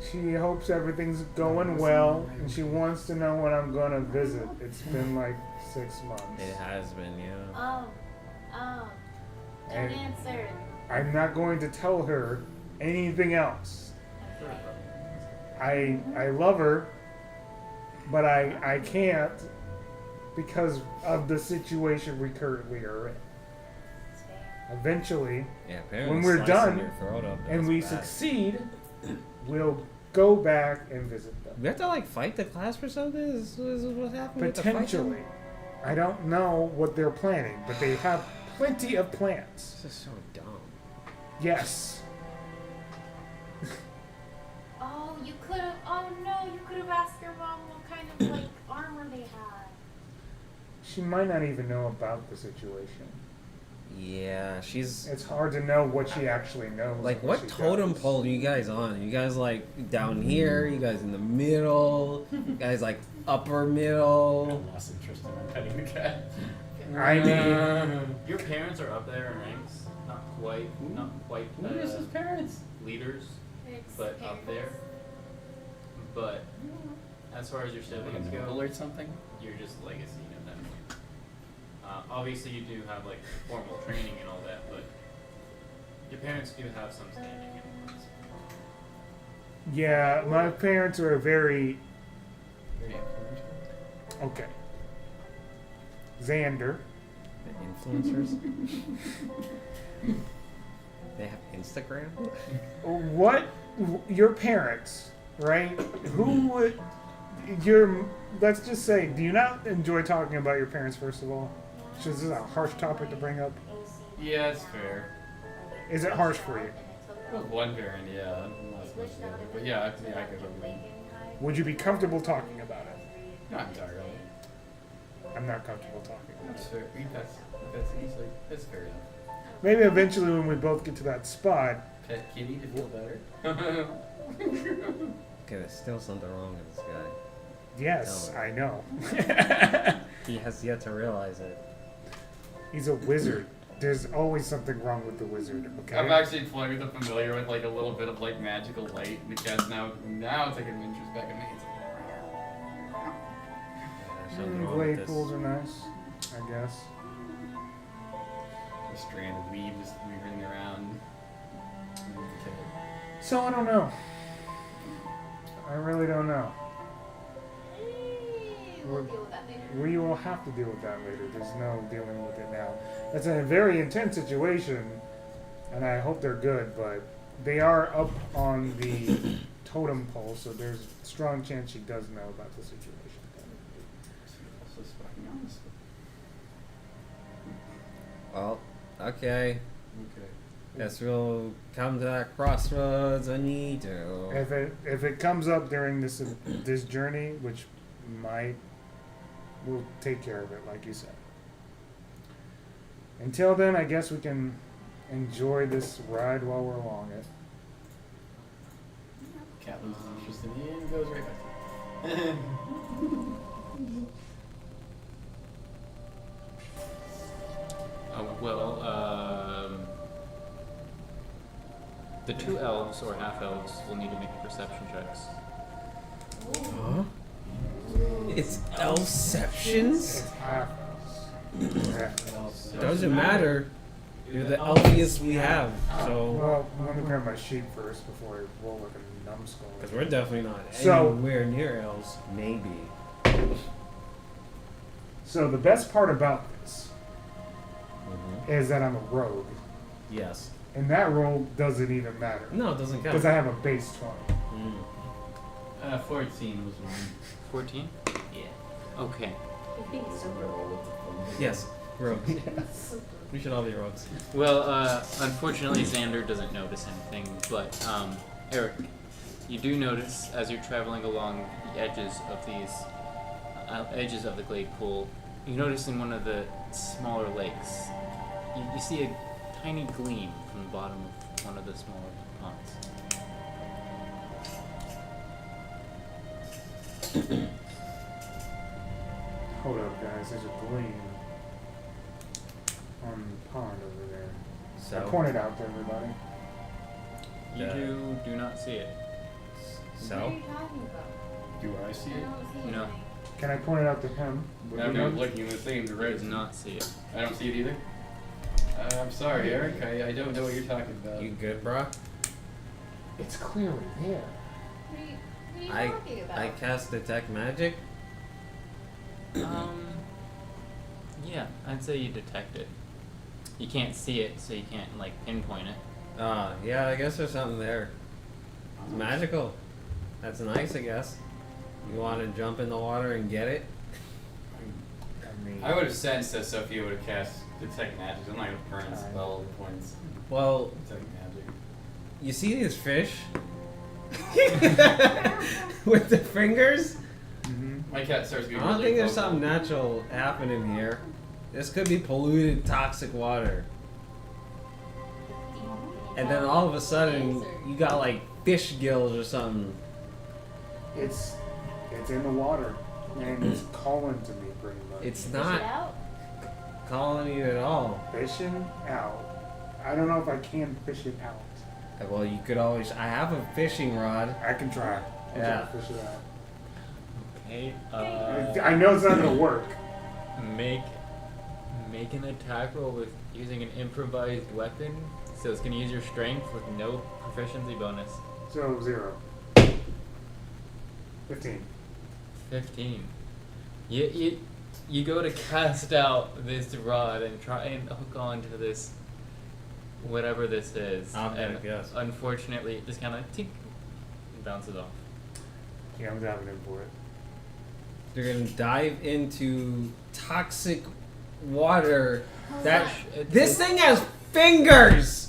She hopes everything's going well, and she wants to know when I'm gonna visit. It's been like 6 months. It has been, yeah. Don't And answer. I'm not going to tell her anything else. I love her, but I can't because of the situation we currently are in. Eventually, Yeah, when we're done your throat up, and that's we bad. succeed, we'll go back and visit them. We have to like fight the class for something? Is what's happening? We have to fight them? Potentially. I don't know what they're planning, but they have plenty of plans. This is so dumb. Yes. Oh, you could have. Oh no, you could have asked your mom what kind of like armor they had. She might not even know about the situation. Yeah, she's It's hard to know what she actually knows. like, and what she totem does. pole are you guys on? Are you guys like down here? You guys in the middle? You guys like upper I middle? lost interest in petting the cat. I mean, Your parents are up there in ranks. Not quite Who is his parents? leaders, but up there. But as far as your Like a siblings noble go, or something? you're just legacy at that point. Obviously, you do have like formal training and all that, but your parents do have some standing in this. yeah, my parents are very Very influential. okay. Xander. The influencers? They have Instagram? What your parents, right? Who would your let's just say, do you not enjoy talking about your parents first of all? So this is a harsh topic to bring up. Yeah, it's fair. Is it harsh for you? With one parent, yeah. Not as much as the other. But yeah, I could agree. Would you be comfortable talking about it? Not entirely. I'm not comfortable talking about That's it. fair. That's easily. That's fair enough. Maybe eventually when we both get to that spot, Pet kitty to feel better. Okay, there's still something wrong with this guy. yes, Tell I know. He has yet to realize it. He's a wizard. There's always something wrong with the wizard, okay? I'm actually playing with the familiar with like a little bit of like magical light, and the cat's now taking an interest back in me. It's like, Yeah, there's something wrong with Blade this. pools are nice, I guess. a strand of weave just weaving around. So I don't know. I really don't know. We'll deal with that later. We will have to deal with that later. There's no dealing with it now. It's a very intense situation, and I hope they're good, but they are up on the totem pole, so there's a strong chance she does know about the situation. So fucking honest. Well, okay. Okay. Guess we'll come to that crossroads I need to. If it comes up during this journey, which might, we'll take care of it, like you said. Until then, I guess we can enjoy this ride while we're along it. Cat loses interest in me and goes right back to it. The two elves or half elves will need to make perception checks. Huh? It's elfceptions? It's half us. Doesn't matter. You're the elfiest we have, so. Well, let me grab my sheet first before I roll like a numbskull. Because we're definitely not So- anywhere near elves. Maybe. So the best part about this Mm-hmm. is that I'm a rogue, Yes. and that roll doesn't even matter No, it doesn't count. because I have a base 20. 14 was one. 14? Yeah. Okay. Yes, rogues. We should all be rogues. Well, unfortunately, Xander doesn't notice anything, but Eric, you do notice as you're traveling along the edges of these edges of the glade pool, you notice in one of the smaller lakes, you see a tiny gleam from the bottom of one of the smaller ponds. Hold up, guys. There's a gleam on the pond over there. I So, pointed out to everybody. You do not see it. What are So? you talking about? Do I see I it? don't see No. anything. Can I point it out to him? Would I'm he not know? looking in the same You do direction. not see it. I don't see it either. I'm sorry, Eric. I don't know what you're talking about. You good, bro? It's clearly there. What are you talking about? I cast detect magic. Yeah, I'd say you detect it. You can't see it, so you can't like pinpoint it. Yeah, I guess there's something there. It's magical. That's nice, I guess. You want to jump in the water and get it? I mean, I would have sensed that Sophia would have cast detect magic. I'm not gonna burn spell points. Well, Detect magic. you see these fish? With the fingers? My cat starts I getting don't really think there's vocal. something natural happening here. This could be polluted, toxic water. And then all of a sudden, you got like fish gills or something. it's in the water, and it's calling to me pretty much. It's Fish not it out? calling you at all. Fishing out. I don't know if I can fish it out. Well, you could always. I have a fishing rod. I can try. I'll Yeah. try to fish it out. Okay. I know it's not gonna work. Make an attack roll with using an improvised weapon. So it's gonna use your strength with no proficiency bonus. So 0. 15. 15. You go to cast out this rod and try and hook onto this, whatever this is. Object, and yes. unfortunately, it just kind of tink, and bounces off. Yeah, I'm diving in for it. You're gonna dive into toxic water. That this thing has fingers.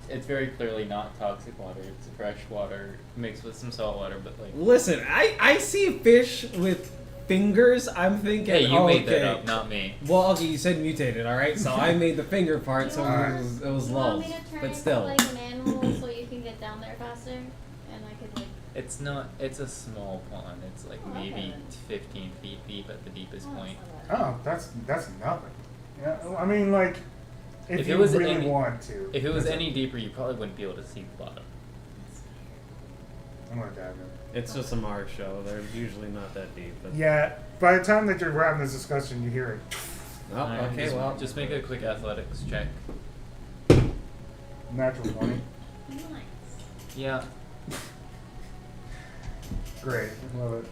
It's very clearly not toxic water. It's fresh water mixed with some salt water, but like. Listen, I see fish with fingers. I'm thinking. Hey, you oh, made okay. that up, not me. Well, okay, you said mutated, all right. So I made the finger part, so Alright. it was You low. want me to turn But into still, like an animal so you can get down there faster? And I could like... It's not. It's a small pond. It's like Oh, maybe okay. 15 feet deep at the deepest Oh, point. that's not Oh, that's nothing. Yeah, I mean, like, if If you it was really any- want to. If it was that's any deeper, you probably wouldn't be able to see the bottom. I'm gonna dive in. it's just a Mars show. They're usually not that deep. But Yeah, by the time that you're having this discussion, you hear it. oh, Alright, okay, just, well, just make a quick athletics check. Natural 20. nice. Yeah. Great, love it.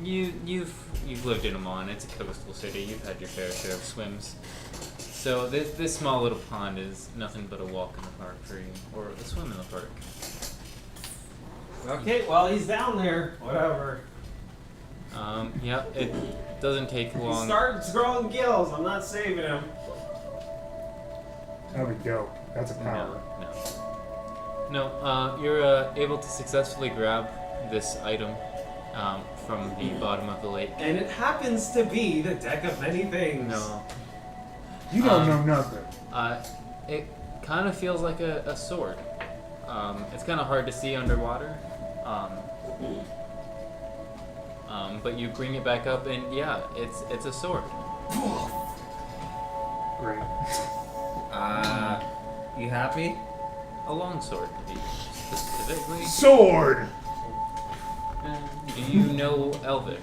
You've lived in Amman. It's a coastal city. You've had your fair share of swims. So this small little pond is nothing but a walk in the park for you, or a swim in the park. okay, well, he's down there. Whatever. Yeah, it doesn't take He long. starts growing gills. I'm not saving him. That'd be dope. That's a power. No, you're able to successfully grab this item from the bottom of the lake. And it happens to be the deck of many things. No, You don't know nothing. it kind of feels like a sword. It's kind of hard to see underwater. But you bring it back up, and yeah, it's a sword. Great. You happy? A long sword, to be specifically. Sword! Do you know Elvish?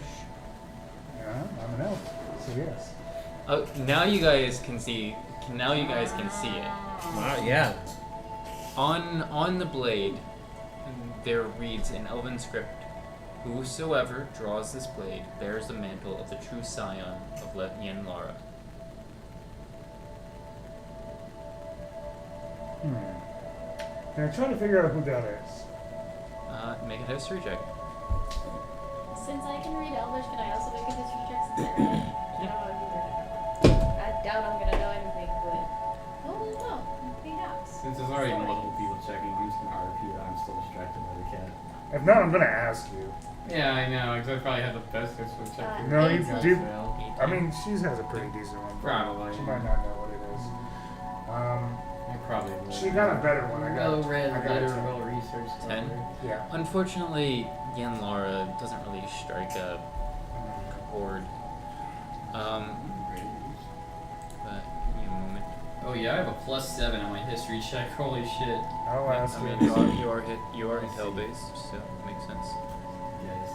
Yeah, I'm an elf. So yes. Now you guys can see. Now you guys can see it. Wow, yeah. On the blade, there reads in Elven script, "Whosoever draws this blade bears the mantle of the true scion of Yen Lara." Can I try to figure out who that is? Make a history check. Since I can read Elvish, can I also make a history check since I read it? I don't know either. I doubt I'm gonna know anything, but... Oh, no. He does. Since there's already multiple people checking, I'm just gonna RP that I'm still distracted by the cat. If not, I'm gonna ask you. Yeah, I know, because I probably have the best history checking. No, you Eight. do. Fail. I mean, she has a pretty decent one. but Probably. She might not know what it is. I probably will. She got a better one. I got. Well read, I got a better, 10. well researched. 10? Yeah. Unfortunately, Yen Lara doesn't really strike a chord. But give me a moment. Oh yeah, I have a +7 on my history check. Holy shit. I'll ask I mean, you. you are intel based, so it makes sense. Yes.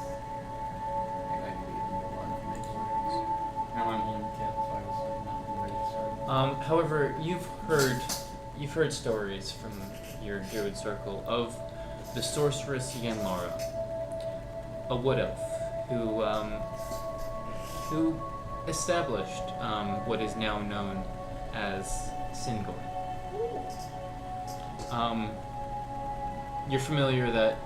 Now I'm holding the cat, so I was not ready to start. However, you've heard stories from your druid circle of the sorceress Yenlara, a wood elf who established what is now known as Singor. You're familiar that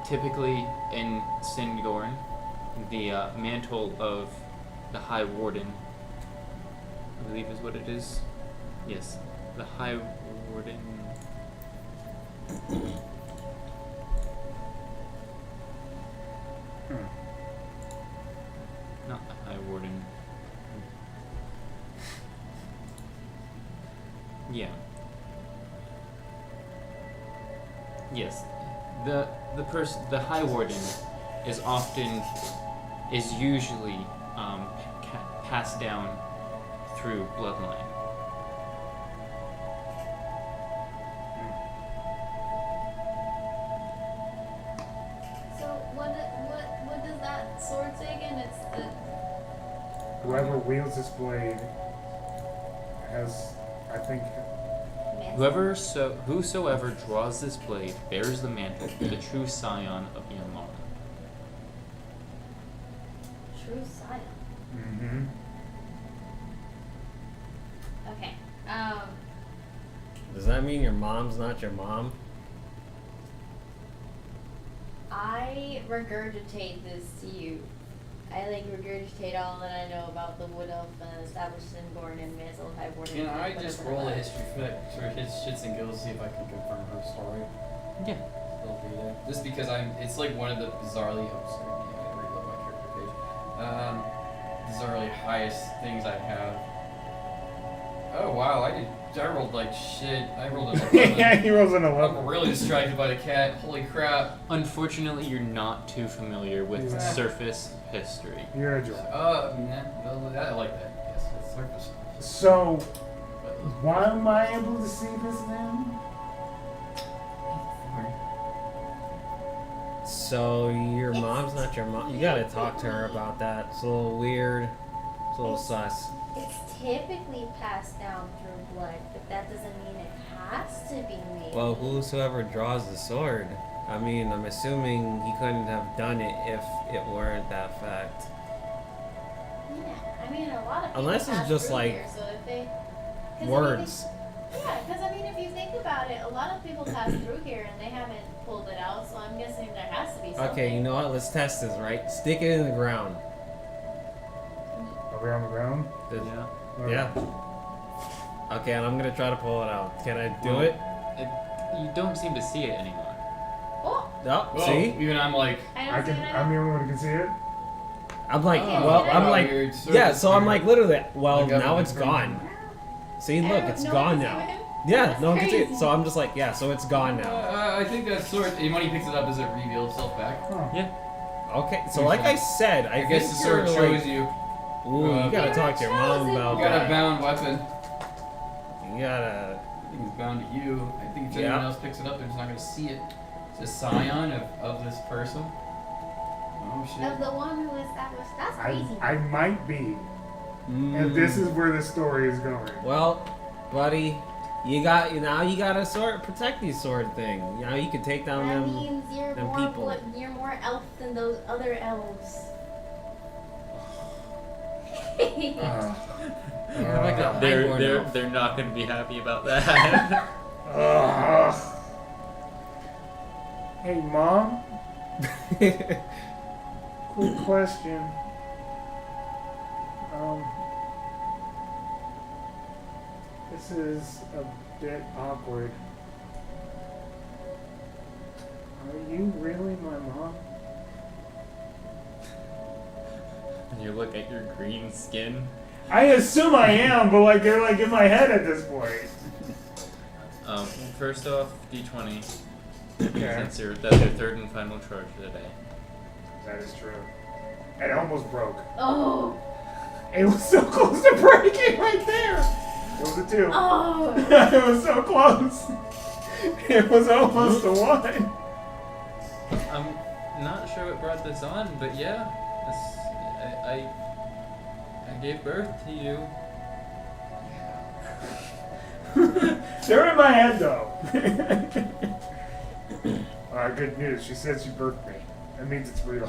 typically in Singorn, the mantle of the High Warden, I believe is what it is. Yes, the High Warden. Not the High Warden. Yeah. Yes. The High Warden is usually passed down through bloodline. So what does that sword say again? It's the Whoever wields this blade has, I think, mantle? Whosoever draws this blade bears the mantle, the true scion of Yenlara. True scion. mm-hmm. Okay. Does that mean your mom's not your mom? I regurgitate this to you. I regurgitate all that I know about the wood elf and established Singorn and Mantle of High Warden. Can I just roll a history for shits and giggles, see if I can confirm her story? Yeah. Still be there. Just because it's like one of the bizarrely, oh sorry, yeah, I reload my character page. Bizarrely highest things I have. Oh wow, I rolled like shit. I rolled an 11. Yeah, he rolls an 11. I'm really distracted by the cat. Holy crap. Unfortunately, you're not too familiar with Yeah. surface history. You're a joke. I like that. Yes, it's surface. So, why am I able to see this now? So your mom's not your mom. You gotta talk to her about that. It's a little weird. It's a little sus. It's typically passed down through blood, but that doesn't mean it has to be me. Well, whosoever draws the sword. I mean, I'm assuming he couldn't have done it if it weren't that fact. Yeah, I mean, a lot of people Unless it's pass just through like here, so if they, 'cause words. Yeah, because I mean, if you think about it, a lot of people pass through here and they haven't pulled it out, so I'm guessing there has to be something. Okay, you know what? Let's test this, right? Stick it in the ground. Are we on the ground? The- Okay. Yeah. Okay, and I'm gonna try to pull it out. Can I do Well, it? You don't seem to see it anymore. Oh, No. Whoa, See? even I'm like, I I don't see can. it. I'm the only one who can see it. I'm like, Oh, well, yeah. I'm like, Weird yeah. surface So I'm here. like, literally, well, Like, now I'm it's gone. See, look, it's No gone one can now. see him? Yeah, That's no one can see it. crazy. So I'm just like, yeah, so it's gone now. I think that sword, and when he picks it up, does it reveal itself back? Huh. Yeah. Okay, so like I said, I, I guess the think sword you're, shows like, you. Ooh, you gotta You're talk to your mom chosen about You got a that. bound weapon. You gotta. I think it's bound to you. I think if Yeah. anyone else picks it up, they're just not going to see it. It's a scion of this person. Oh shit. Of the one who established. That's crazy. I might be. And this is where the story is going. Well, buddy, you gotta protect these sword thing. You know, you can take down that them. means you're them more people. you're more elf than those other elves. They're not going to be happy about that. Hey, Mom. Quick question. This is a bit awkward. Are you really my mom? And you look at your green skin. I assume I am, but like they're like in my head at this point. First off, D20. Okay. That's your third and final charge of the day. That is true. It almost broke. Oh, It was so close to breaking right there. It was a 2. Oh. It was so close. It was almost a 1. I'm not sure what brought this on, but yeah, I gave birth to you. They're in my head though. Alright, good news. She said she birthed me. That means it's real.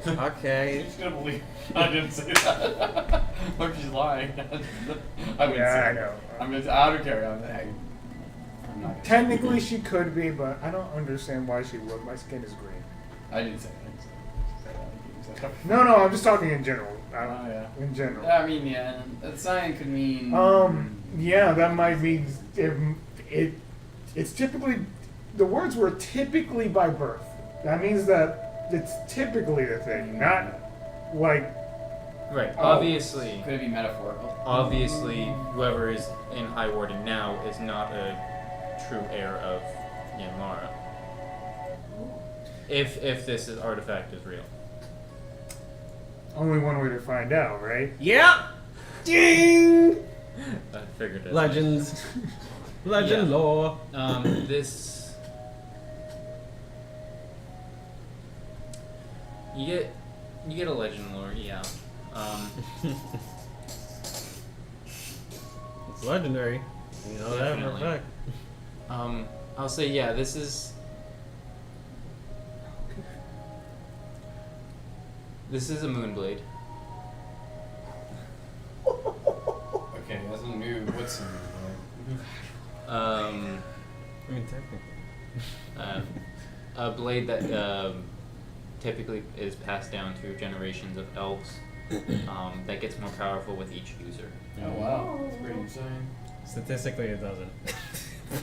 Okay. She's gonna believe I didn't say that. Or if she's lying. I wouldn't Yeah, say I it. know. I don't care. I'm not gonna Technically, she could be, but I don't understand why she would. My skin is green. I didn't say it. I didn't say it. No, I'm just talking in general. Yeah. In general. I mean, yeah. A sign could mean. Yeah, that might mean it's typically the words were typically by birth. That means that it's typically the thing, not like Right. Oh. Obviously, Could it be metaphorical? obviously, whoever is in High Warden now is not a true heir of Yanmara. If this artifact is real. only one way to find out, right? Yep. Ding. I figured it. Legends. Legend Yeah. lore. This you get a legend lore, yeah. It's legendary. You know that for a Definitely. fact. I'll say yeah. This is a moonblade. Okay, that's a new. What's a new? I mean, technically. A blade that typically is passed down through generations of elves. That gets more powerful with each user. Oh wow, that's pretty insane. Statistically, it doesn't.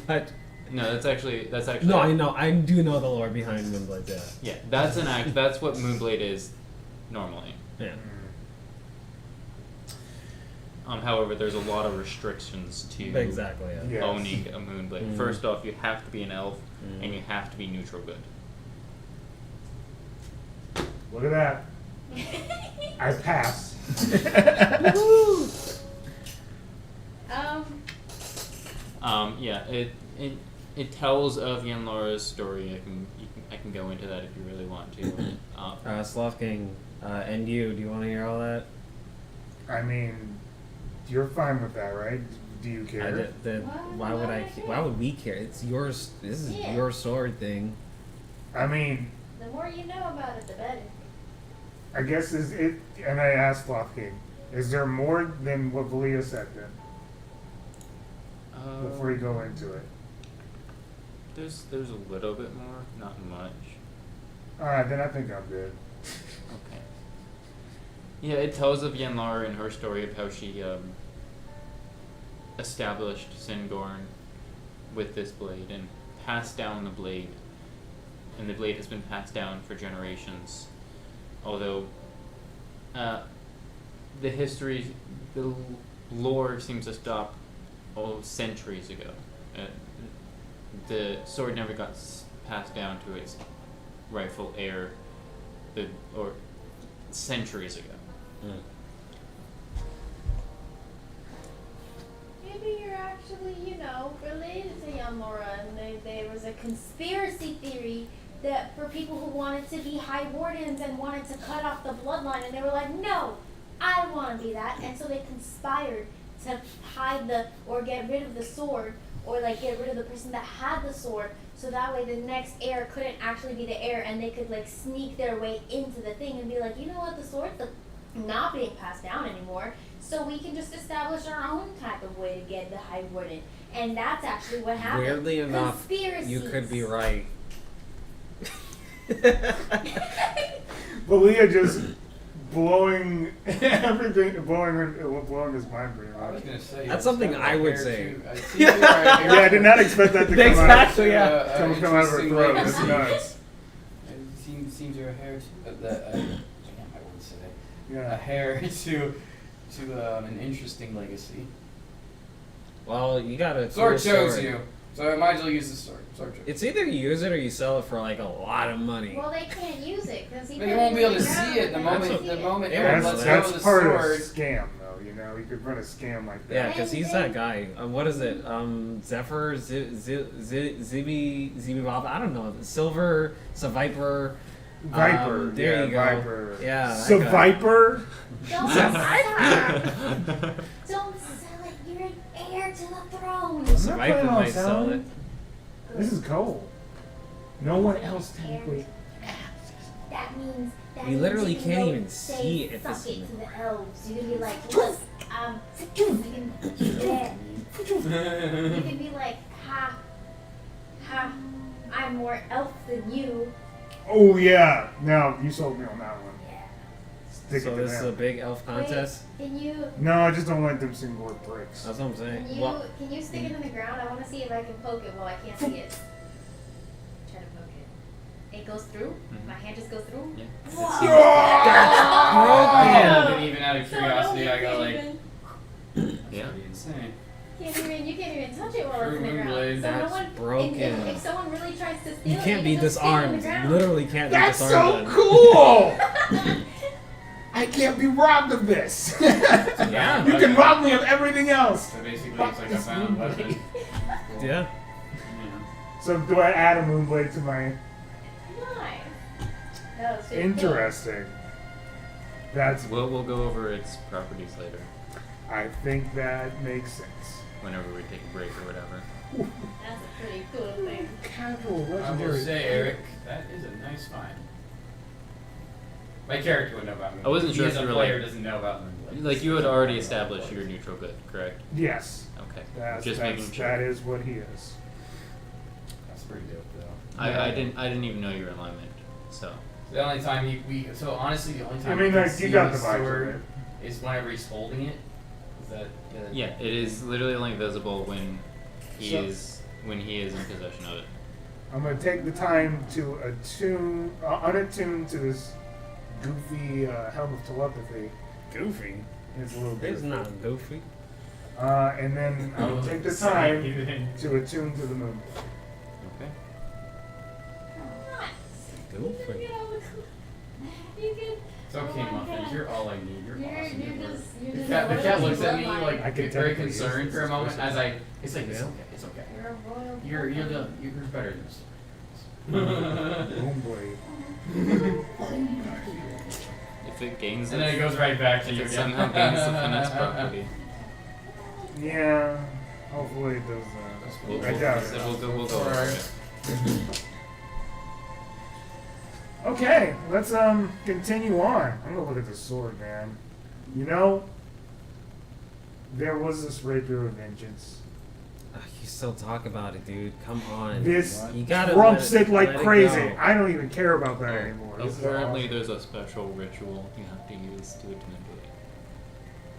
But No, that's actually no, I know. I do know the lore behind Moonblade. Yeah. Yeah, that's an act. That's what moonblade is normally. Yeah. However, there's a lot of restrictions to Exactly. Yeah. Yes. owning a moonblade. Mm. First off, you have to be an elf, Mm. and you have to be neutral good. Look at that. I pass. Yeah, it tells of Yanlara's story. I can go into that if you really want to. Sloth King, and you. Do you want to hear all that? I mean, you're fine with that, right? Do you care? Why would I? Why would we care? It's yours. This is Yeah. your sword thing. I mean, The more you know about it, the better. I guess is it. And I asked Sloth King, is there more than what Valia said then? Before you go into it. There's a little bit more, not much. All right, then I think I'm good. Okay. Yeah, it tells of Yanlara and her story of how she established Singorn with this blade and passed down the blade. And the blade has been passed down for generations. Although the history, the lore seems to stop centuries ago. The sword never got passed down to its rightful heir, or centuries ago. Maybe you're actually, related to young Laura, and there was a conspiracy theory that for people who wanted to be High Wardens and wanted to cut off the bloodline, and they were like, no, I want to be that, and so they conspired to hide or get rid of the sword, or get rid of the person that had the sword, so that way the next heir couldn't actually be the heir, and they could sneak their way into the thing and be like, you know what, the sword's not being passed down anymore, so we can just establish our own type of way to get the High Warden. And that's actually what happened. Weirdly enough, Conspiracies. you could be right. Valia just blowing everything, blowing his mind pretty I was much. gonna say That's something I would say. Yeah, I did not expect that to come Exactly, out. yeah. Come out of her throat. That's nuts. It seems you're a heir to I wouldn't say a Yeah. heir to an interesting legacy. Well, you got a Sword cool chose sword. you, so I might as well use the sword. Sword chose. It's either you use it or you sell it for a lot of money. Well, they can't use it because he. But you won't be able to see it the moment. That's The moment yeah, Aaron That's, lets go of that's the part of sword. the scam, though. He could run a scam like that. Yeah, because he's that guy. What is it? Zephyr, Zibby Bob. I don't know. Silver, Viper. Viper. There you go. Viper. Yeah. So Viper. Don't sell it. You're an heir to the throne. I'm not Viper planning on might sell selling it. it. This is cold. No one else technically. That means You literally you can can't go even say, see it if suck it's- it to the elves. You can be like, look, you can be like, ha, I'm more elf than you. Oh yeah. Now you sold me on that one. Yeah. Stick So it to this is a them. big elf contest. Wait, can you No, I just don't like them seeing more bricks. That's what I'm saying. can you stick it in the ground? I want to see if I can poke it while I can't see it. Try to poke it. It goes through. Mhm. My hand just goes through. Yeah. Whoa. And even out of curiosity, I got like. Yeah. Pretty insane. You can't even touch it while it's in the True ground. blade. So That's no one, broken. If someone really tries to steal You can't it, be you can just stick it in disarmed. the You ground. literally can't be That's so disarmed. cool! I can't be robbed of this. Yeah. You can rob me of everything else. So basically, it's like a found weapon. Cool. Yeah. Yeah. So do I add a moonblade to my? Nice. That was pretty Interesting. That's. We'll go over its properties later, I think that makes sense. whenever we take a break or whatever. Cool. That's a pretty cool thing. Casual I will legendary. say, Eric, that is a nice find. My character would know about Moonblade. I wasn't sure He if as a you were, player like- doesn't know about Moonblade. Like you had already established your neutral good, correct? Yes. Okay. That's Just making sure. that is what he is. That's pretty dope, though. I didn't even know your alignment. So The only time so honestly, the only time I mean, you can like see you got the his vibes of sword it. is whenever he's holding it. Is that? yeah, it is literally only visible when he So- is in possession of it. I'm gonna take the time to unattune to this goofy helm of telepathy. Goofy? It's a little It's goofy. not goofy. And then I'll take the time to attune to the moon. Okay. Goofy. You can. It's okay, Muffins. You're all I need. You're awesome. You're The just cat looks at me I like can very technically use concerned this for a moment person. as it's like it's Yeah. okay, it's okay. You're a royal. You're better than this. Moonblade. If it gains And then it it, goes right back to if you it again. somehow gains the finesse property, Yeah. Hopefully it does. we'll I doubt it. we'll go over it. Okay, let's continue on. I'm gonna look at the sword, man. You know, there was this rapier of vengeance. You still talk about it, dude. Come on. This You gotta trumps let it like let crazy. go. I don't even care about that anymore. This is Apparently, awesome. there's a special ritual you have to use to attune to it.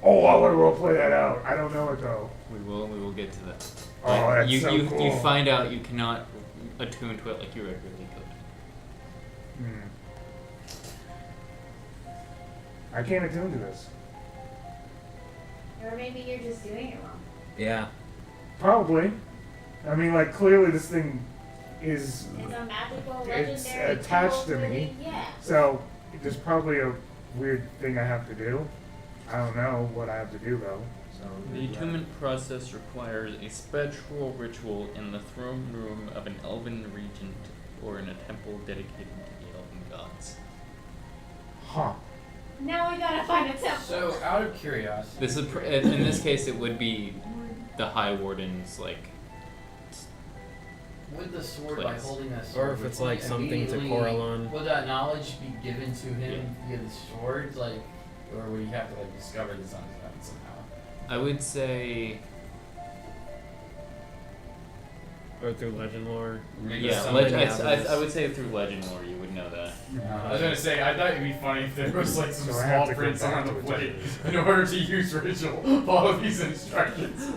Oh, I want to role play that out. I don't know it though. We will get to that. Oh, But that's you so you cool. you find out you cannot attune to it like you regularly could. Hmm. I can't attune to this. Or maybe you're just doing it wrong. Yeah. Probably. I mean, like clearly this thing is It's a magical, It's legendary. attached to tool, me. really- Yeah. so. There's probably a weird thing I have to do. I don't know what I have to do though. So The attunement process requires a spectral ritual in the throne room of an elven regent or in a temple dedicated to the elven gods. Huh. Now we gotta find a temple. So out of curiosity, This is in this case it would be the High Warden's like. would the sword by Place. holding that Or sword, if it's would like he something to immediately- Coralon. Would that knowledge be given to him via the sword, like, or would he have to like discover this on his own somehow? I would say Or through legend lore. Maybe yeah. somebody I happens. would say through legend lore you would know that. I was gonna say, I thought it'd be funny if there was like some So I have small to go prints back on the to plate it. in order to use ritual. Follow these instructions.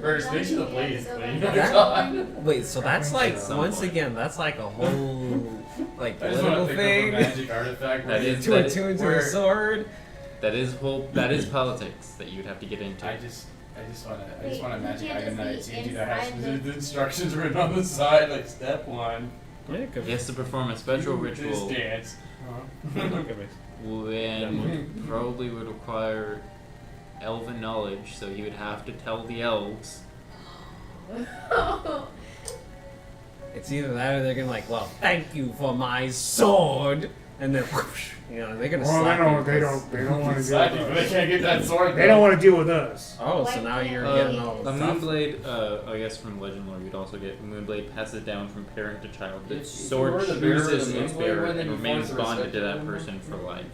First, make sure the plate is clean. Wait, so that's like At some once point. again, that's like a whole like I just want political to think thing of a magic artifact. That where is- to attune to where- a sword. That is politics that you'd have to get into. I just want a Wait, magic you can't item that I just see be that has inside the instructions written on the side, like step 1. Yeah, it could He has to perform a spectral do this ritual dance. be. and probably would require elven knowledge, so he would have to tell the elves. It's either that or they're gonna like, well, thank you for my sword, and then whoosh, they're gonna Well, slap you. they don't want to deal Slap you, with but they us. can't get that sword. They don't want to deal with us. Oh, so now you're getting all A tough. Moonblade, I guess from Legend Lore, you'd also get Moonblade passes down from parent to child. The If you sword were the bearer of chooses the its Moonblade, bearer wouldn't and you remains force the bonded respect to that of them? person for life.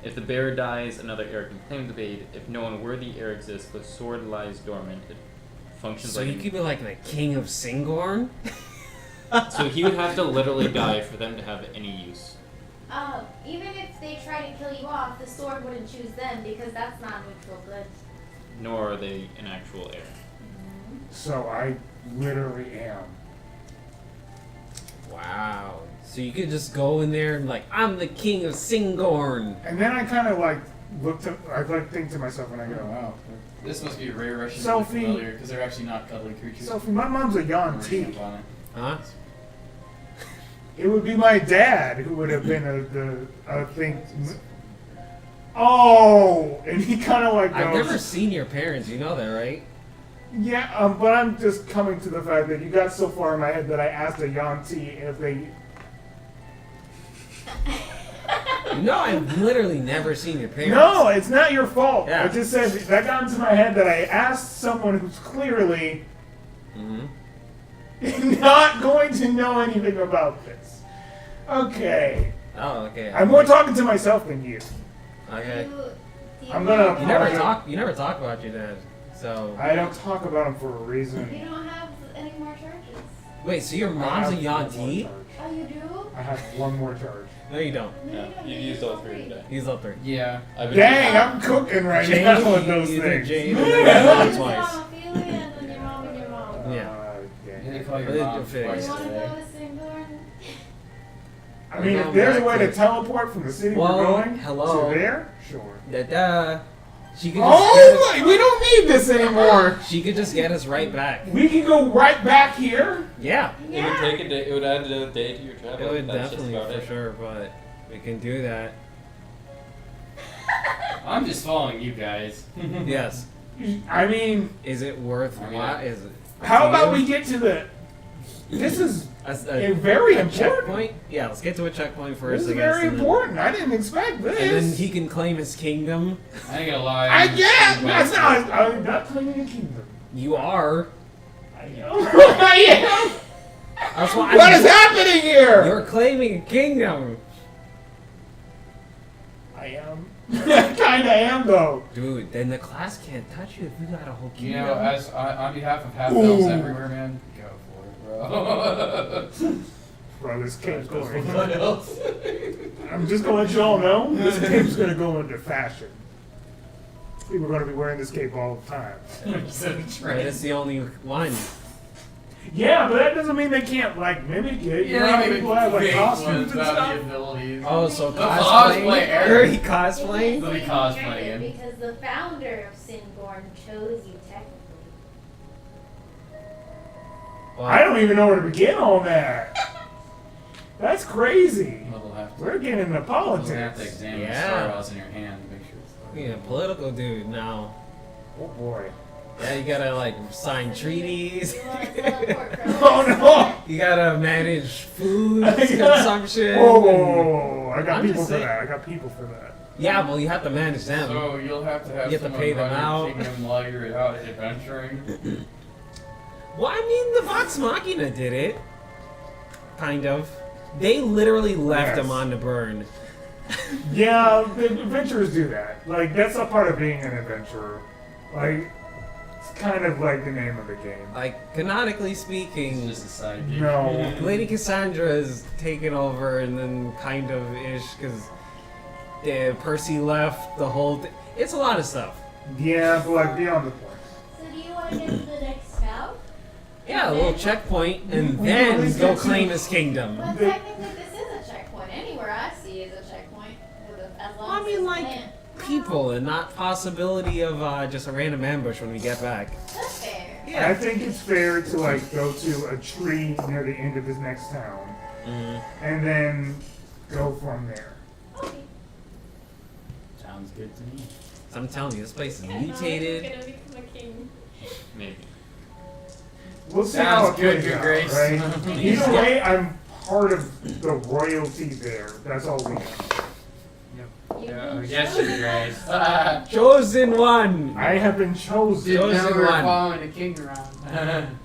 If the bearer dies, another heir can claim the blade. If no unworthy heir exists, the sword lies dormant. It functions So like you could be like the king of Singorn? So he would have to literally die for them to have any use. Even if they try to kill you off, the sword wouldn't choose them because that's not neutral good. Nor are they an actual heir. So I literally am. Wow. So you could just go in there and like, I'm the king of Singorn. And then I kind of like think to myself and I Oh, go, wow. This must be a rare Russian Sophie. familiar because they're actually not cuddly creatures. Sophie, my mom's a Yan Reading T. up on it. Huh? It would be my dad who would have been a thing. Oh, and he kind of like goes, I've never seen your parents, you know that, right? yeah, but I'm just coming to the fact that you got so far in my head that I asked a Yan T if they. No, I've literally never seen your parents. No, it's not your fault. Yeah. I just said that got into my head that I asked someone who's clearly Mm-hmm. not going to know anything about this. Okay. Oh, okay. I'm more talking to myself than you. Okay. Do you I'm gonna- have- You never talk. You never talk about your dad. So I don't talk about him for a You reason. don't have any more charges. wait. So your I mom's a have one more Yanti? charge. Oh, you do? I have one more charge. No, you don't. No, Yeah, you don't. you've You used all three today. He's up there. Yeah. I've been Dang, I'm cooking right now with those you did things. Jade, You and then have you your did twice. mom, Ophelia, and then your mom and your mom. Yeah. Yeah, they Okay. call your Really mom good fix. twice You want to today. go to Singorn? I mean, We're if there's a going way back to to- teleport from the city Well, we're going hello. to there, sure. Da-da. She could just Oh, my, we don't need this anymore. she could just get us right back. We can go right back here. Yeah. It would take a day. It would add a day to your travel. It would That's definitely, just about for it. sure, but we can do that. I'm just following you guys. Yes. I mean, Is it worth I mean, what? Is it? how about we get to the? This is a very important. checkpoint? Yeah, let's get to a checkpoint This first, is I guess. very and then- important. I didn't expect this. And then he can claim his kingdom. I ain't gonna lie. I guess that's not. I'm not claiming a kingdom. You are. I am. I am. That's why What is happening here? You're claiming a kingdom. I am. I kinda am though. Dude, then the class can't touch you if you got a whole You kingdom. know, as on behalf of half elves Ooh. everywhere, man, go for it, bro. Bro, this cape's going. What else? I'm just gonna let y'all know this cape's gonna go into fashion. People are gonna be wearing this cape all the time. But it's the only one. Yeah, but that doesn't mean they can't like mimic it. You know how people have like costumes and the stuff. abilities. Oh, so The cosplay? cosplayer. Are he cosplaying? They'll be cosplaying. Because the founder of Singorn chose you technically. I don't even know where to begin on that. That's crazy. We'll have to, We're getting into we'll have to politics. examine Yeah. the Star Wars in your hand to make sure it's Yeah, political dude now. Oh boy. Yeah, you gotta like sign treaties. You want to teleport from Oh You gotta manage food no! consumption. Whoa, whoa, whoa. I got I'm people just for saying. that. I got people for that. Yeah, well, you have to manage them. So you'll have to have You have to someone pay them run your out. kingdom while you're out adventuring. Well, I mean, the Vox Machina did it. Kind of. They literally left Yes. him on the burn. Yeah, the adventurers do that. Like, that's a part of being an adventurer. Like, it's kind of like the name of the game. Like, canonically It's speaking, just a side gig. No. Lady Cassandra is taken over and then kind of ish because Percy left the whole thing. It's a lot of stuff. Yeah, but like, beyond the point. So do you want to get to the next town? Yeah, a little checkpoint and We then always go get to- claim his kingdom. But technically this is a checkpoint. Anywhere I see is a checkpoint. As long I as mean, it's like, planned. people and not possibility of just a random ambush when we get back. That's fair. I think it's fair to like go to a tree near the end of this next town and then go from there. Okay. Sounds good to me. I'm telling you, this place is He's mutated. gonna become a king. Maybe. We'll see how it Sounds good, plays Your out, Grace. right? Either way, I'm part of the royalty there. That's all we know. You've Yeah, been yes, Your chosen. Grace. Chosen one. I have been chosen. Didn't know Chosen we were one. following a king around.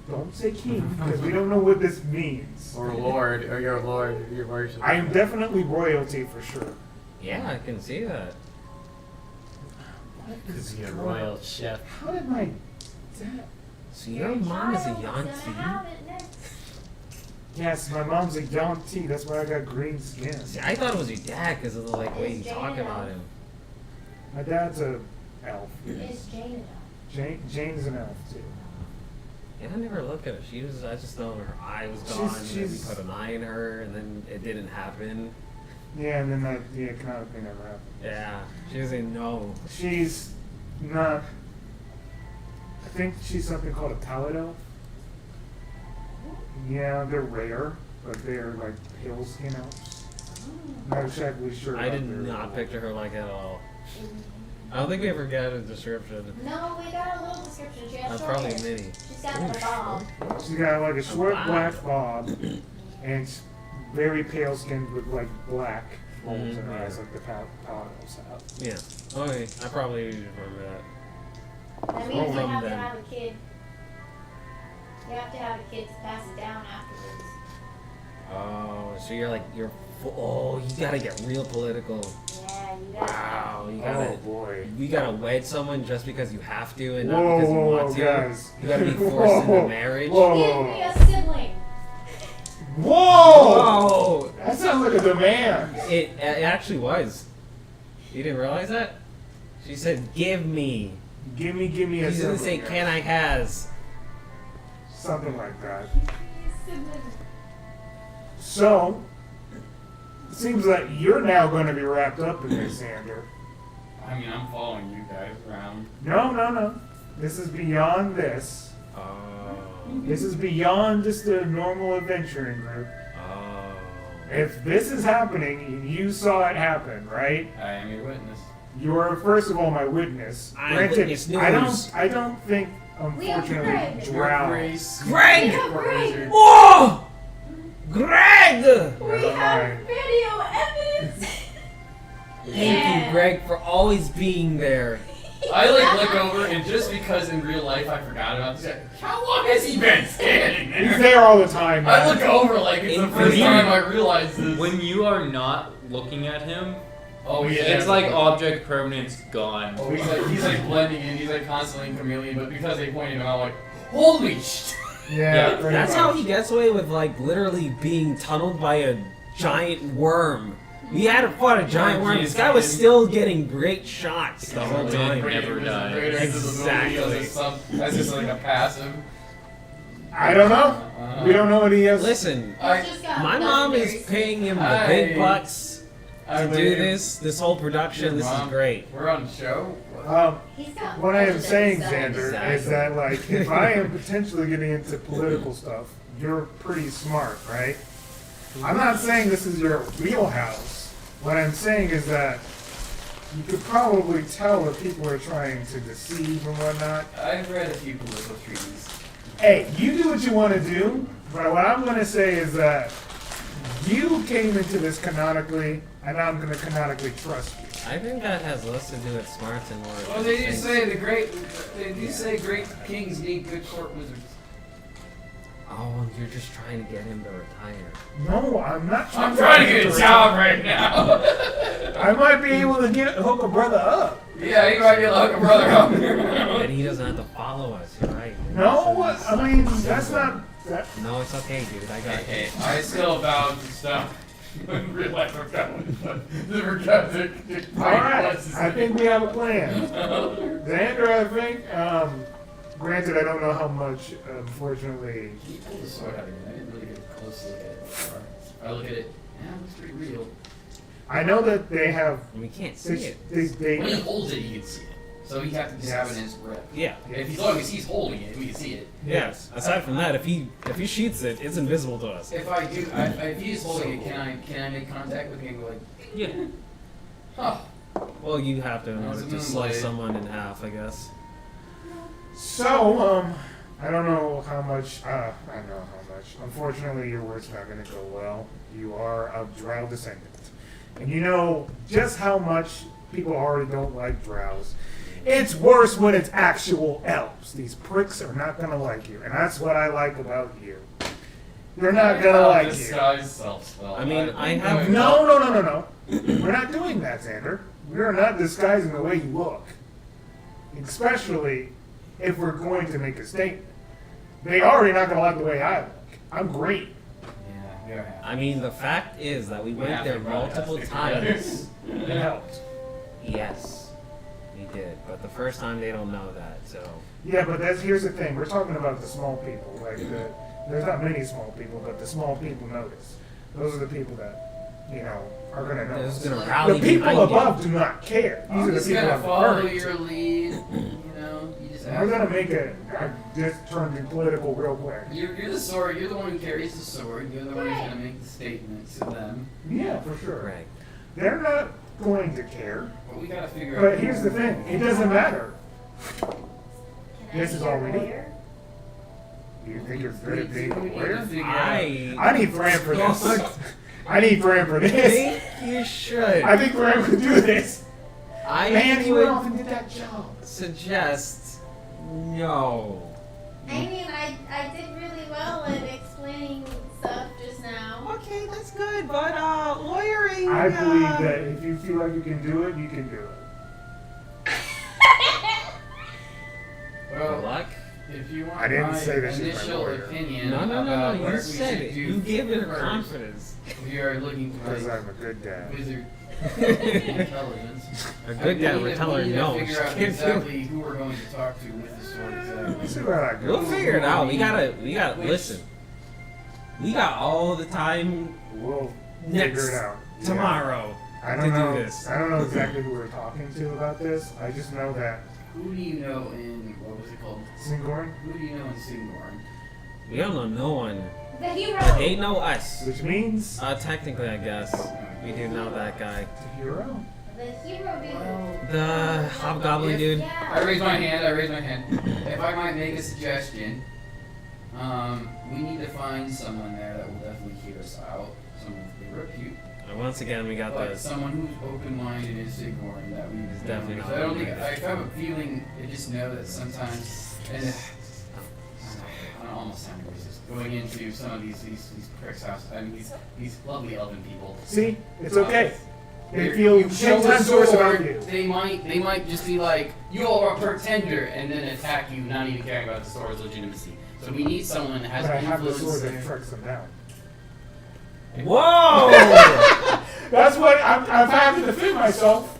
Don't say king, because we don't know what this means. Or lord, or your lord, your worship. I am definitely royalty for sure. Yeah, I can see that. Because you're a royal chef. How did my dad? So your mom is a Child gonna have Yanti? it next. Yes, my mom's a Yanti. That's why I got green skin. See, I thought it was your dad because of the like way you It's talk Jane. about him. My dad's a elf. It's Jane. Jane's an elf too. Yeah, I never looked at her. I just know her eye was She's- gone, and then we she's- put an eye in her, and then it didn't happen. Yeah, and then that economic thing never happened. Yeah, she doesn't know. She's not. I think she's something called a Tal'Dorei. Yeah, they're rare, but they're like pale skin elves. Not exactly sure. I about did their not role. picture her like at all. I don't think we ever got a description. No, we got a little description. She has I'm short probably hair. mini. She's got the bob. She's got like a short wow. black bob, and it's very pale skinned with like black folds in her Mhm. eyes, like the Tal'Doreis have. Yeah. Okay, I probably remember that. That means you from have to them. have a kid. You have to have a kid to pass it down afterwards. Oh, so oh, you gotta get real political. Yeah, you gotta. Wow, you Oh gotta. boy. You gotta wed someone just because you have to and not Whoa, because you whoa, want whoa, to. guys. You gotta be forced into Whoa, marriage. whoa. Give me a sibling. Whoa! Whoa! That sounds like a demand. It actually was. You didn't realize that? She said, "Give me." Give me She a didn't say, sibling, "Can I has." something like that. Give me a sibling. So, it seems like you're now going to be wrapped up in this, Xander. I mean, I'm following you guys around. No. This is beyond this. Oh. This is beyond just a normal adventuring group. Oh. If this is happening and you saw it happen, right? I am your witness. You are first of all my witness. Eyewitness I news. don't think, We have unfortunately, Greg. Drow. Greg! We have Greg. Whoa! Greg! We have video evidence. Thank you, Greg, for always being there. I look over, and just because in real life I forgot about this, how long has he been standing He's there? there all the time, I man. look over like it's the In first me- time I realized this. When you are not looking at him, Oh yeah, it's like object permanence gone. Oh, he's like blending in. He's like constantly a chameleon, but because they pointed him out, like, holy shit. Yeah, pretty That's much. how he gets away with, like, literally being tunneled by a giant worm. We had to fight a giant worm. This guy was still getting great shots the whole time. Never died. Exactly. That's just like a passive. I don't know. We don't know what he has. Listen, He's just got my mom is legendaries. paying him the Hi. big bucks to do this whole production. This is great. We're on the show. He's got What I am saying, legendary Xander, stuff. is that like if I am potentially getting into political stuff, you're pretty smart, right? I'm not saying this is your wheelhouse. What I'm saying is that you could probably tell if people are trying to deceive and whatnot. I've read a few political treaties. Hey, you do what you want to do, but what I'm going to say is that you came into this canonically, and I'm going to canonically trust you. I think that has less to do with smarts and more. Well, they do things. say they do say great kings need good court wizards. Oh, you're just trying to get him to retire. No, I'm not trying I'm trying to get a job right now. I might be able to hook a brother up. Yeah, you might be able to hook a brother up. And he doesn't have to follow us. You're right. No, I mean, that's not. That, No, it's okay, dude. I got Hey, you. I still vowed to stop in real life rebelling, but the rebellion. Alright, I think we have a plan. Xander, I think, granted, I don't know how much, unfortunately. He pulled the sword out of it. I didn't really get a close look at it before. I look at it, yeah, it looks pretty real. I know that they have. We can't see They, it. When he they, holds it, you can see it. So he has to just have it in his grip. Yeah. As long as he's holding it, we can see it. Yes. Aside from that, if he sheets it, it's invisible to us. If if he's holding it, can I make contact with him and go like, Yeah. huh, Well, you have to in There's order to a slice blade. someone in half, I guess. So, I don't know how much, I know how much. Unfortunately, your work's not going to go well. You are of Drow descendant. And you know just how much people already don't like Drows. It's worse when it's actual elves. These pricks are not going to like you. And that's what I like about you. They're not going to like you. Disguise self-spell. I mean, I have No. We're not doing that, Xander. We are not disguising the way you look. Especially if we're going to make a statement. They already not going to like the way I look. I'm great. Yeah, you're happy. I mean, the fact is that we went have there to multiple broadcast times. It helped. Yes, we did. But the first time they don't know that, so. Yeah, but here's the thing. We're talking about the small people. There's not many small people, but the small people notice. Those are the people that, are going to notice. There's gonna The rally people behind you. above do not care. These I'm are the just people gonna I'm follow referring your to. lead. You just We're going to I just turned in political real quick. You're the sword. You're the one who carries the sword. You're the one who's gonna make the statement to them. Yeah, for sure. Right. They're not going to care. But we gotta figure out. But here's the thing. It doesn't matter. Can I This be is your all we need. lawyer? You think you're good at being a We need to lawyer? figure out. I need Fran for this. I need Fran for I this. think you should. I think Fran could do this. I Man, he went would off and did that job. suggest no. I mean, I did really well at explaining stuff just now. Okay, that's good, but lawyering. I believe that if you feel like you can do it, you can do it. Good Well, luck. if you want I didn't my say that she's my initial lawyer. opinion No. about what You we said should it. do You gave it first, confidence. we are looking to Because I'm a good dad. wizard intelligence. A good guy would tell her We need no. to She figure out can't do it. exactly who we're going to talk to with the sword exactly. Let's see where I go. We'll figure it out. We gotta listen. We got all the time We'll next figure it out. Yeah. tomorrow I to don't know. do this. I don't know exactly who we're talking to about this. I just know that Who do you know in, what was it called? Singorn, Who do you know in Singorn? We don't know no one. The hero. They know us. which means Technically, I guess we do know that guy. the hero. The hero dude. The hobgoblin dude. Yeah. I raise my hand. If I might make a suggestion, we need to find someone there that will definitely hear us out. Someone with good repute. Once again, we got But this. someone who's open-minded in Sigmund that we It's definitely because not I don't think open-minded. I have a feeling I just know that sometimes and I almost sound racist going into some of these pricks' house. I mean these lovely elven people. See, it's okay. They They're- feel you show 10 the times worse about sword, you. they might just be like, you are a pretender, and then attack you, not even caring about the sword's legitimacy. So we need someone that has But I have the sword influence. that tracks them down. Whoa! That's what if I have to defend myself.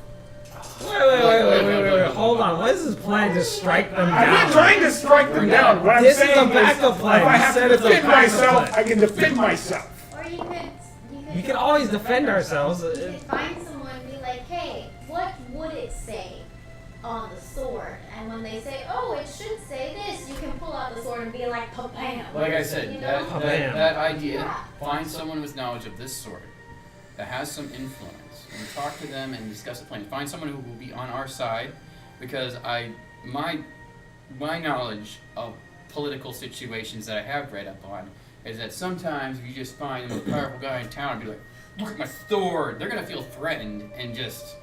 Wait. Hold on. What is his plan to strike them I'm not down? trying to strike them down. What I'm This is saying a backup plan. If I You have said to it's a defend backup myself, plan. I can defend myself. Or you could. We can always defend ourselves. You could find someone and be like, hey, what would it say on the sword? And when they say, oh, it should say this, you can pull out the sword and be like, pa-bam. Like I said, You that, know? that, that idea, Yeah. find someone with knowledge of this sword that has some influence and talk to them and discuss the plan. Find someone who will be on our side because my knowledge of political situations that I have read up on is that sometimes if you just find a powerful guy in town and be like, look at my sword, they're gonna feel threatened and just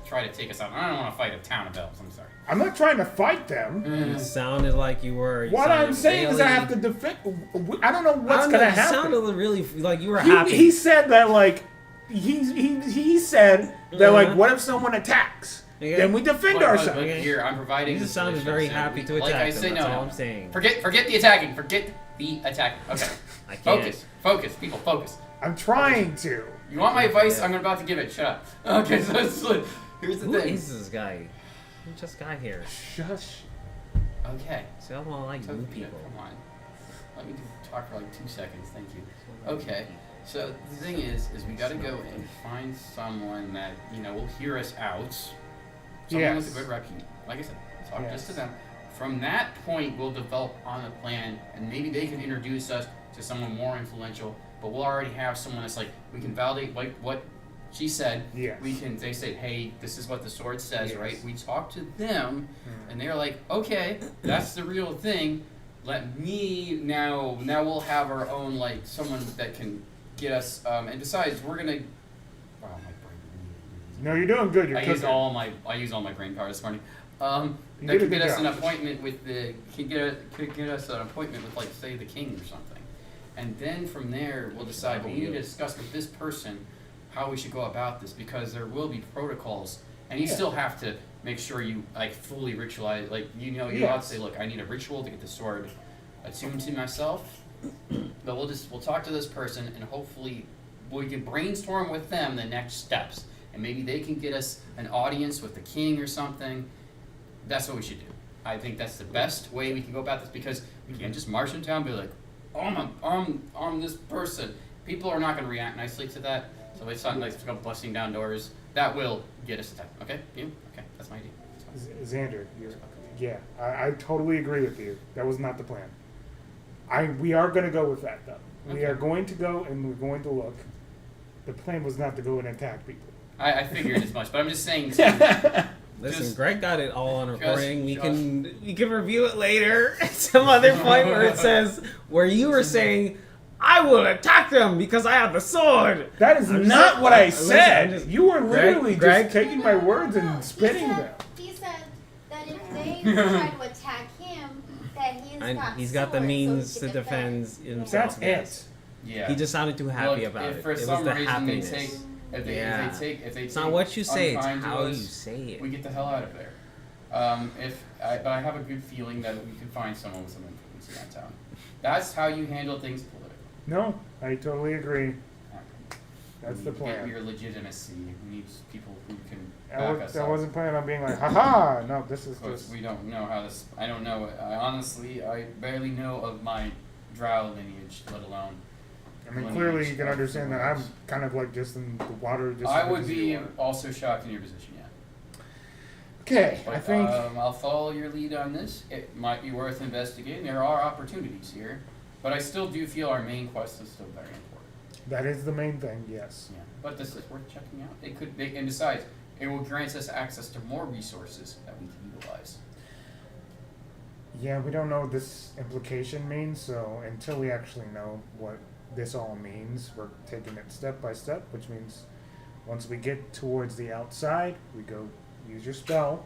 try to take us out. I don't want to fight a town of elves, I'm sorry. I'm not trying to fight them. You sounded like you were. What I'm saying is I have to defend. I don't know what's gonna You happen. sounded really like you were happy. He said that like he said that like what if someone attacks? Okay. Then we defend But ourselves. here, I'm providing You the just sounded solution. very So happy to like attack I them. say, That's no, all no. I'm saying. Forget the attacking. Forget the attacking. Okay. I can't. Focus. People, focus. I'm trying to. You want my advice? I'm about to give it. Shut up. Okay, so here's the Who thing. is this guy? Who just got here? Shush. Okay. See, I don't like new Yeah, people. come on. Let me talk for like 2 seconds. Thank you. Okay. So the thing is we got to go and find someone that will hear us out. Someone with Yes. a good repute. Like I said, talk Yes. just to them. From that point, we'll develop on a plan, and maybe they can introduce us to someone more influential. But we'll already have someone that's like we can validate what she said, Yes. they say, hey, this is what the sword says, Yes. right? We talk to them, and they're like, okay, that's the real thing. Let me, now we'll have our own, like, someone that can get us, and besides, we're gonna, wow, my brain. No, you're doing good. You're I used cooking. I used all my brain power this morning. You That did a could good get us an job. appointment with could get us an appointment with, like, say, the king or something. And then from there, we'll decide, we need to discuss with this person how we should go about this, because there will be protocols, and you still have to make sure you, like, fully ritualize, like, you ought to say, look, I need a ritual to get the sword attuned to myself, but we'll talk to this person, and hopefully we can brainstorm with them the next steps, and maybe they can get us an audience with the king or something. That's what we should do. I think that's the best way we can go about this, because we can't just march in town and be like, I'm this person. People are not going to react nicely to that, so it's not like to go busting down doors. That will get us attacked. Okay? You? Okay, that's my idea. Xander, I totally agree with you. That was not the plan. We are going to go with that, though. We Okay. are going to go and we're going to look. The plan was not to go and attack people. I figured as much, but I'm just saying. Listen, Just- Greg got it all on recording. We just- can review it later at some other point where it says where you were saying, I will attack them because I have the sword. That is I'm not just- what I listen, said. I'm just- You were literally Greg? just taking my words and spinning them. He said that if they try to attack him, that He's got the swords, means so to he can defend That's himself. it. Yeah. He just sounded too happy Look, about if it. for It was some the reason happiness. they take, if they Yeah. take, It's not what you say, it's unkind to how us, you say it. we get the hell out of there. But I have a good feeling that we can find someone with some influence in that town. That's how you handle things politically. No, I totally agree. That's We the need to get plan. your legitimacy. We need people who can back us I up. wasn't planning on being like, haha. No, this is Because just. we don't know how this. I don't know. I barely know of my drow lineage, let alone. I mean, lineage clearly you can of understand the that I'm Rose. kind of like just in the water. Just I as would much as be you are. also shocked in your position, yeah. Okay, But, I think I'll follow your lead on this. It might be worth investigating. There are opportunities here, but I still do feel our main quest is still very important. that is the main thing. Yes. Yeah, but this is worth checking out. It could be, and besides, it will grant us access to more resources that we can utilize. Yeah, we don't know what this implication means, so until we actually know what this all means, we're taking it step by step, which means once we get towards the outside, we go use your spell,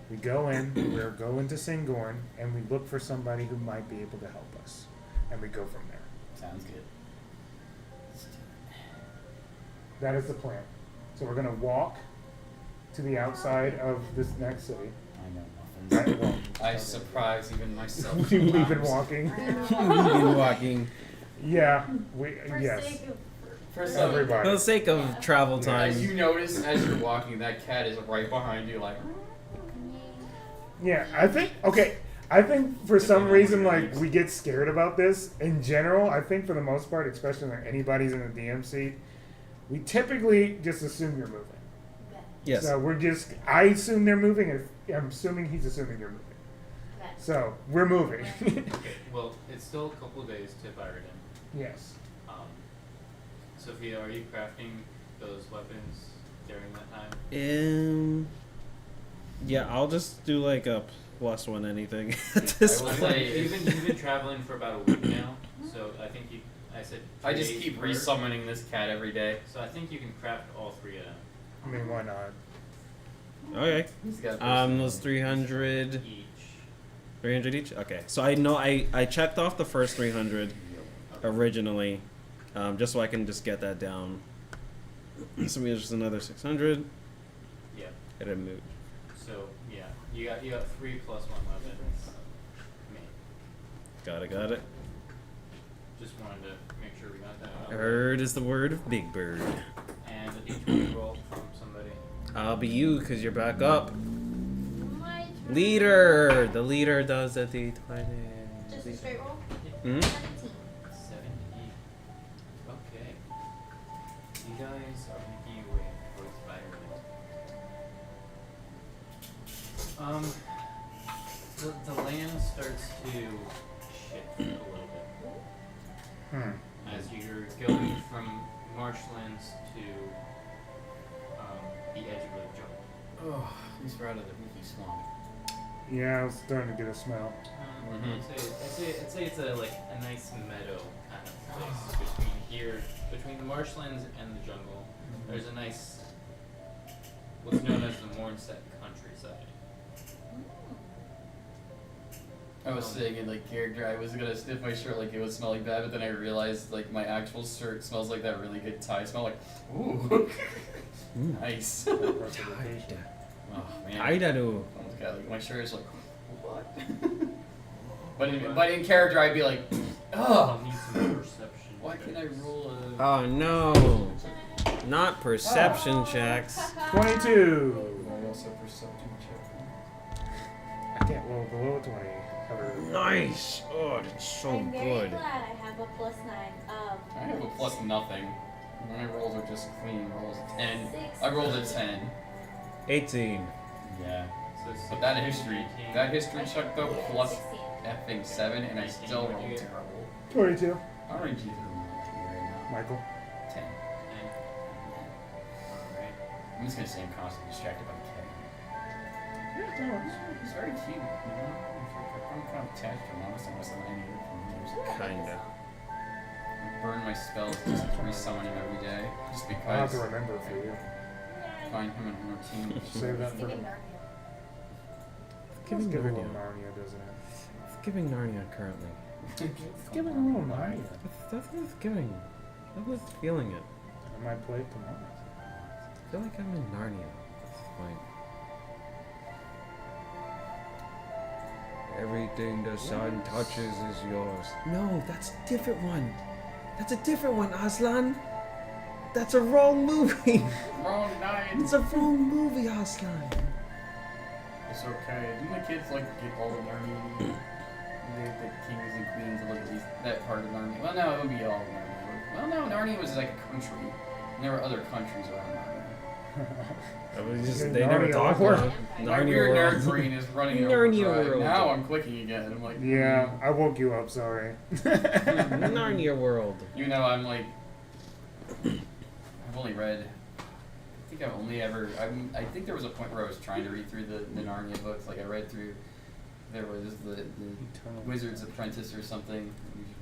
we go in, we go into Singorn, and we look for somebody who might be able to help us. And we go from there. Sounds good. That is the plan. So we're gonna walk to the outside of this next city. I know Right, nothing. well, I okay. surprise even myself. We've been sometimes. walking. We've been walking. Yeah, For yes. sake of For some, For Everybody. the sake of travel time. as you notice as you're walking, that cat is right behind you, like. Yeah, I think for some reason, like, we get scared about this. In general, I think for the most part, especially when anybody's in the DM seat, we typically just assume you're moving. Yes. So I assume they're moving, and I'm assuming he's assuming you're moving. So, we're moving. Okay, well, it's still a couple of days to Byron. Yes. Sophia, are you crafting those weapons during that time? Yeah, I'll just do like a +1 anything at I this will I point. say you've been traveling for about a week now, so I think I said. I 3 just days keep worth. resummoning this cat every day. So I think you can craft all 3 of them I mean, why not? Okay. He's got Those 300 each. 300 each? Okay. So I know I checked off the first 300 originally, just so I can just get that down. So we have just another 600. Yeah. Get it moved. So yeah, you got 3 + 1 weapons. Me. Got it. Just wanted to make sure we got that out. Bird is the word of Big Bird. And a D20 roll from somebody. I'll be you because you're back up. My turn. Leader! The leader does the D20. Just a straight roll? Hmm? 17. 70. Okay. You guys are making your way towards Spider-Man. The land starts to shift a little bit Hmm. as you're going from marshlands to the edge of the jungle. Oh, at least we're out of the leafy swamp. Yeah, I was starting to get a smell. Mhm. I'd say it's a nice meadow kind of place between the marshlands and the jungle. There's a nice, what's known as the Mornset countryside. I was saying in like character, I was gonna sniff my shirt like it was smelling bad, but then I realized like my actual shirt smells like that really good Thai smell. Like, ooh, nice. Representation. Oh man. Aidadu. Almost got, like, my shirt is like, what? but in character, I'd be like, I'll oh, need some perception. why can't I roll a? Oh no. Not perception checks. 22. I also perception check. I can't roll below 20. Ever. Nice. Oh, that's so I'm very good. glad I have a +9. I have a plus nothing. My rolls are just clean rolls. 10. I rolled a 10. 18. Yeah. So But that history check though plus 16. effing 7, and I still rolled terrible. 22. I don't need you to right Michael. now. 10. Alright. I'm just gonna say I'm constantly distracted by K. Yeah, that works. He's very cute, you know? I'm kind of attached to him, honestly, unless I'm any of from years. Kinda. I burn my spells just to resummon him every day, just I'll have because to remember for you. find him in a routine. Save that for Giving the. Narnia. Giving Let's give a little Narnia. Narnia, doesn't it? It's giving Narnia currently. It's giving a little Narnia. That's what it's giving. I was feeling it. I might play it tomorrow. I feel like I'm in Narnia at this point. Everything the sun touches is yours. No, that's a different one. That's a different one, Aslan. That's a wrong movie. Wrong night. It's a wrong movie, Aslan. It's okay. Do my kids like get all the Narnia? The kings and queens of like at least that part of Narnia. Well, no, it would be all of Narnia. Well, no, Narnia was like a country. And there were other countries around Narnia. They never Narnia talk world. about My Narnia weird nerd world. brain is running Narnia overdrive. world. Now I'm clicking again. I'm like, Yeah, I woke you up, sorry. Narnia world. You know, I'm like, I've only read. I think I've only ever. I think there was a point where I was trying to read through the Narnia books. Like I read through. There was the Wizard's Apprentice or something.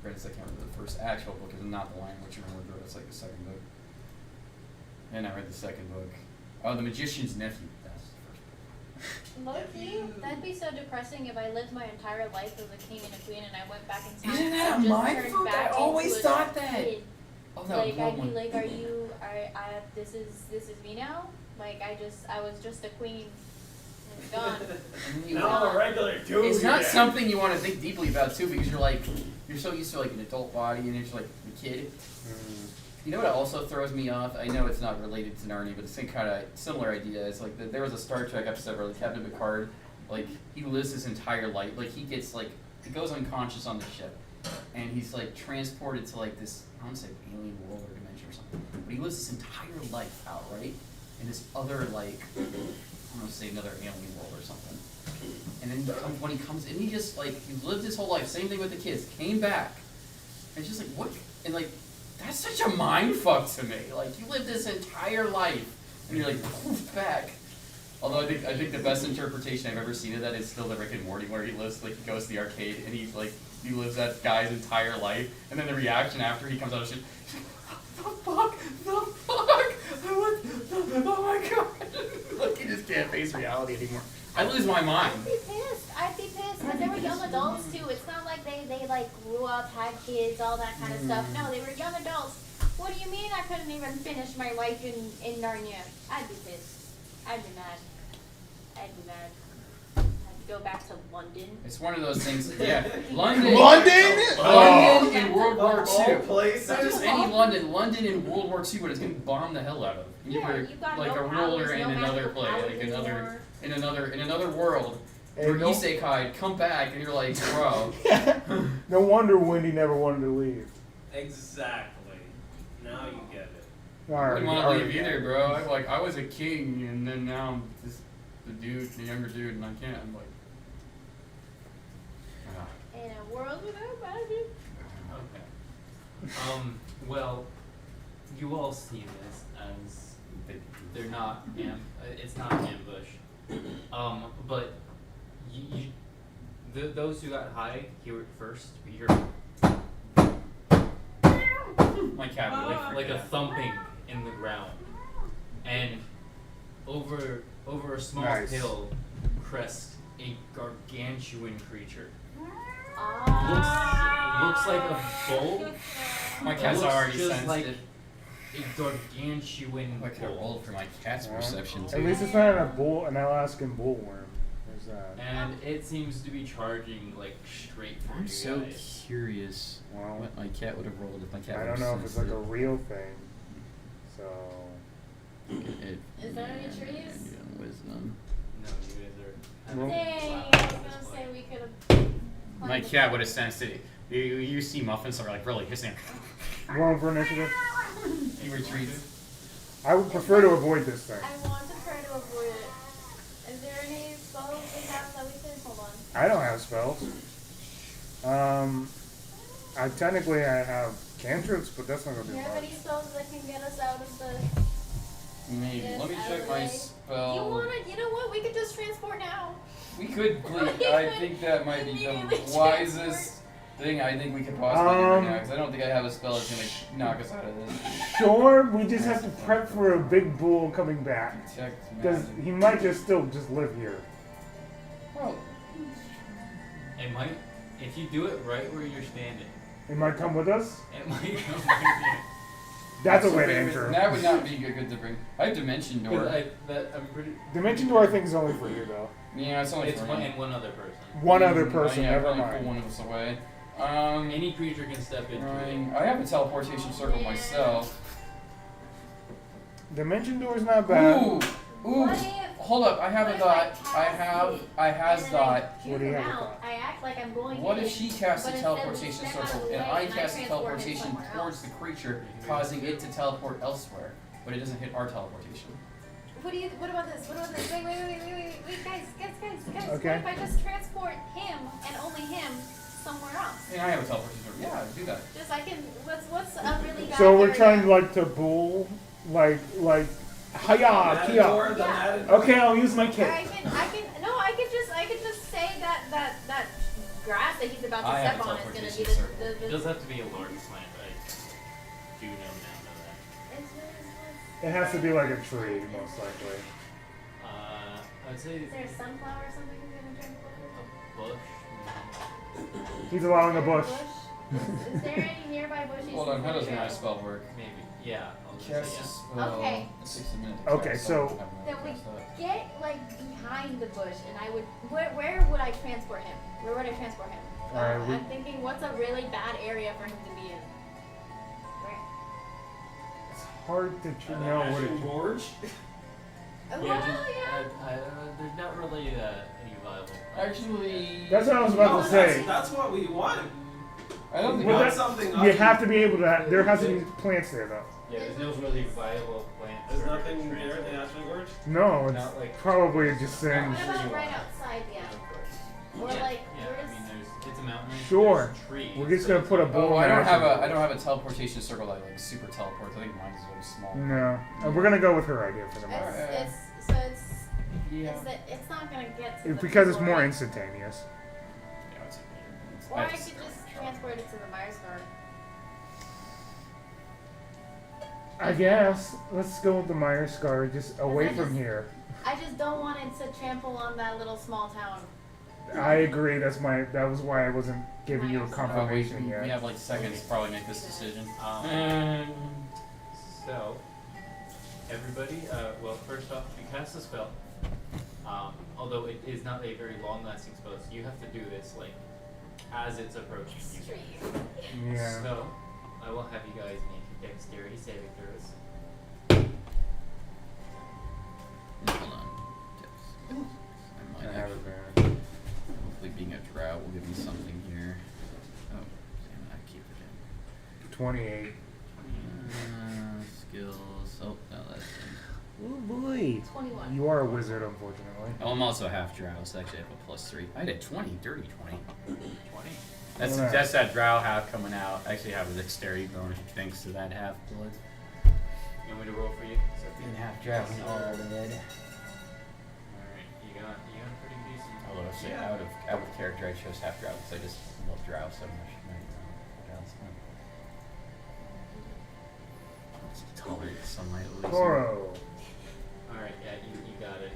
Apprentice, I can't remember the first actual book. Is not the Lion Witch. I remember it's like the second book. And I read the second book. Oh, The Magician's Nephew. That's the first book. Low-key, that'd be so depressing if I lived my entire life as a king and a queen and I went back in time Isn't that and a just mind turned fuck? back I always into a thought that. kid. Oh, that Like I'd be one. like, this is me now? Like I was just a queen and gone. Now I'm a regular dude. It's not again. something you want to think deeply about too, because you're so used to like an adult body, and it's like the kid. You know what also throws me off? I know it's not related to Narnia, but the same kind of similar idea. It's like there was a Star Trek episode where like, Captain Picard, like he lives his entire life, like he goes unconscious on the ship, and he's like transported to like this, I want to say alien world or dimension or something, but he lives his entire life out, right, in this other like, I want to say another alien world or something, and then when he comes in, he just like he lived his whole life, same thing with the kids, came back, and it's just like what, and like. That's such a mind fuck to me. Like you lived this entire life, and you're like poof back. Although I think the best interpretation I've ever seen of that is still the Rick and Morty, where he lives like he goes to the arcade and he lives that guy's entire life, and then the reaction after he comes out of shit, the fuck, oh my god, like he just can't face reality anymore. I lose my mind. I'd be pissed because they were young adults too. It's not like they like grew up, had kids, all that kind of stuff. No, they were young adults. What do you mean I couldn't even finish my life in Narnia? I'd be pissed. I'd be mad. I'd go back to London. It's one of those things. Yeah, London. London? In World War II. Places. Not just any London. London in World War II, but it's getting bombed the hell out of. You Yeah, were you got like no a ruler powers, in no another magical place, powers like anymore. in another world. Hey, You're no- isekai, come back, and you're like, bro. No wonder Wendy never wanted to leave. Exactly. Now you get it. I Alright, didn't want to alright. leave either, bro. I was a king, and then now I'm just the younger dude, and I can't. I'm like. In a world without magic. Okay. Well, you all see this as the they're not. It's not an ambush. But those who got high hear it first. You hear My cat would like a thumping in the ground, and over a small Nice. hill crests a gargantuan creature. Looks like a bull. My cat's looks already just sensed like it. a gargantuan I could have bull. rolled for my cat's perception At too. least it's not an Alaskan bullworm. There's that. And it seems to be charging like straight for I'm you so guys. curious Well, what my cat would have rolled if my cat. I would don't have know if it's sensed like a real thing. So. it. Is there any trees? Wisdom. No, you guys are. Well- Dang, I was gonna say we could have. My cat would have sensed it. You see muffins are like really hissing. Rolling for initiative. He retreats. I would prefer to avoid this thing. I want to try to avoid it. Is there any spells we have that we can hold on? I don't have spells. I have cantrips, but that's not gonna Do do you have much. any spells that can get us out of the? Maybe. Yes, Let me out check of my the way. spell. You know what? We could just transport now. We could bleed. I think that might be the Immediately wisest thing I think we could possibly do right now, because I don't think I have a spell that's gonna knock us out of this. Sure, we just have to prep for a big bull coming back. Detect Because magic. he might just live here. Well, It might, if you do it right where you're standing, He might come with us. it might come right That's a so way to wait, enter. that would not be good to bring. I have Dimension there. Door. I'm pretty. Dimension door, I think, is only for you though. Yeah, it's only It's for one me. and one other person. One other person, Yeah, never probably mind. pull one of us away. Any creature can step into it. I have a teleportation circle myself. Dimension door's not bad. Ooh, What if- hold up! I have a what if dot. I cast I it, has and then I dot. juke What do you him have with out? that? I act like I'm going. What to if hit she him, casts but a instead we teleportation step out of circle the and way I and cast a transport him teleportation somewhere towards else? the creature, causing it to teleport elsewhere, but it doesn't hit our teleportation? What about this? Wait, guys. Okay. What if I just transport him and only him somewhere else? Yeah, I have a teleportation circle. Yeah, do that. Just I can. What's a really bad So we're area? trying like to bull, like hiya, kia. Matador, the Yeah. Matador. Okay, I'll use my I kick. could just say that grass that he's about to I have step a on is gonna be teleportation the circle. It does have to be a large plant. I do know It has to be like a tree, most likely. that. I'd say Is there a sunflower or something he's gonna transport? a bush. He's allowing a bush. Is there any nearby bushes? Hold on, how does my my spell work? Maybe. Yeah. I'll just Cast say a yeah. spell. Okay. It takes a minute to Okay, cast, so- I don't have a Then minute we to cast that. get like behind the bush, and I would. Where would I transport him? Where would I transport him? Alright, I'm thinking, what's a really bad area for him to be in? Where? It's hard to know what it. Gorge. Well, Yeah, just, yeah. there's not really any viable. Actually, That's what I was about to say. That's what we want. I don't think Well, want that- something. You have to be able to. There has to be plants there though. Yeah, there's no really viable plant. There's for nothing there in transport. the Ashland Gorge. No, it's Not like- probably just saying. What about right outside? Yeah. Of course. Or yeah, like, yeah, we're I just- mean, it's a mountain. Sure. There's trees, We're just so gonna it's put a like- bull. Oh, I don't have magic. a teleportation circle that like super teleports. I think mine is really small. No, we're gonna go with her idea for the moment. It's not gonna get to the Because it's people, more right? instantaneous. Yeah, it's Or I could just transport it to the Myers guard. I guess. Let's go with the Meyer Scar, just away I from just- here. I just don't want it to trample on that little small town. I agree. That was why I wasn't giving you a we confirmation yet. have like seconds to probably make this decision. So, everybody, well, first off, you cast a spell. Although it is not a very long-lasting spell, so you have to do this like as it's approaching you. Yeah. So, I will have you guys make dexterity saving throws. Hold on. I might I have actually, it there. hopefully being a drought will give me something here. Oh, damn it, I keep it 28. in. Skills. Oh, no, that's. Oh boy. 21. You are a wizard, unfortunately. Oh, I'm also half drow, so actually I have a +3. I did 20, dirty 20. 20. Alright. That's that drow half coming out. I actually have a dexterity bonus thanks to that half blood. You want me to roll for you? In half drow and all dead. Alright, you got pretty decent. Although I say out of character, I chose half drow because I just love drow so much. Tolerate the sunlight at least. Toro. Alright, yeah, you got it.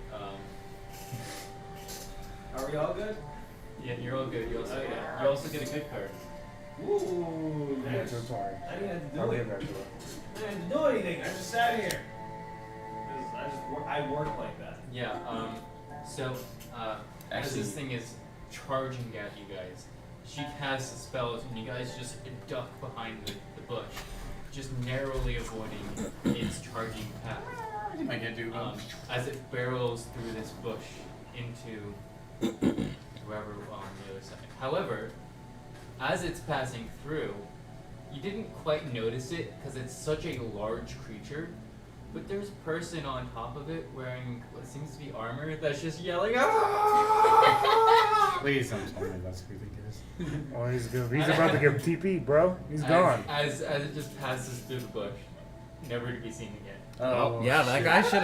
Are we all good? Yeah, you're all good. You also get a good card. Ooh, Yeah, nice. so sorry. I didn't have to I'll do get it. back to it. I didn't have to do anything. I just sat here. I work like that. Yeah, so, as Actually- this thing is charging at you guys, she casts the spells and you guys just duck behind the bush, just narrowly avoiding its charging path. You might get do As it barrels through this bush into whoever on the other side. However, as it's passing through, you didn't quite notice it because it's such a large creature, but there's a person on top of it wearing what seems to be armor that's just yelling, "Ah!" Please don't tell me that's who think it is. Oh, he's about to give TP, bro. He's gone. As it just passes through the bush, never to be seen again. Oh, yeah, that guy should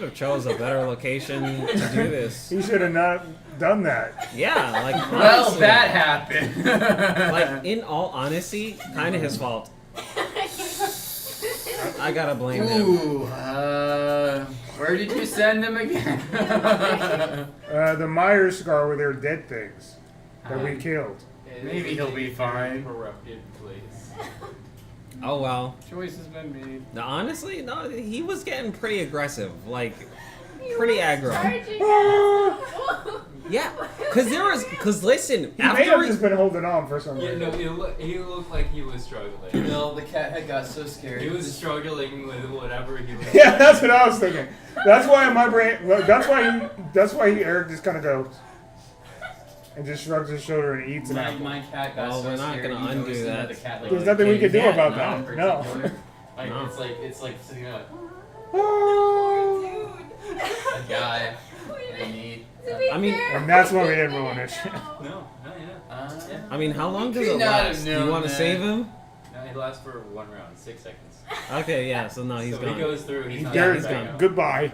have chose a better location to do this. He should have not done that. Yeah, like Well, honestly, that happened. like in all honesty, kind of his fault. I gotta blame him. Ooh, where did you send them again? The Myers scar were their dead things that we killed. Maybe he'll be fine. Corrupted place. Oh well. Choice has been made. No, honestly, no, he was getting pretty aggressive, like pretty aggro. Yeah, cause listen, He may have after just been holding on for some Yeah, reason. no, he looked like he was struggling. No, the cat head got so scared. He was struggling with whatever he was. Yeah, that's what I was thinking. That's why in my brain. That's why Eric just kind of goes and just shrugs his shoulder and eats an apple. My cat got Well, so we're not scared. gonna he undo noticed that. The cat, like, There's nothing we can do cat, about not that. in No. particular. Like, No. it's like sitting there like, Oh. A guy and me. I mean, And that's why we didn't ruin it. no, yeah. I mean, how long You does could it not have last? Do you known want to that. save him? No, it lasts for 1 round, 6 seconds. Okay, yeah. So no, he's so gone. he goes through, he's not There coming he's back gone. out. Goodbye.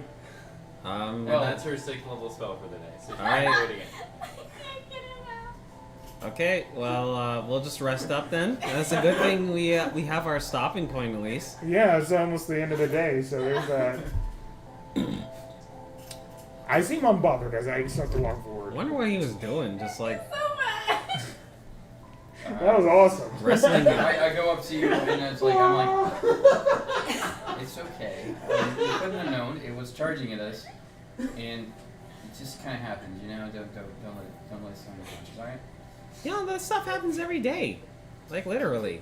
And Well, that's her 6th level spell for the day. So she's Alright. not doing it again. okay. Well, we'll just rest up then. That's a good thing we have our stopping point at least. Yeah, it's almost the end of the day, so there's that. I seem unbothered as I start to walk I forward. wonder what he was doing. Just like That was awesome. wrestling. I go up to you and it's like I'm like, it's okay. You couldn't have known it was charging at us, and it just kind of happened. You know, don't let it sound like all right. You know, that stuff happens every day. Like literally.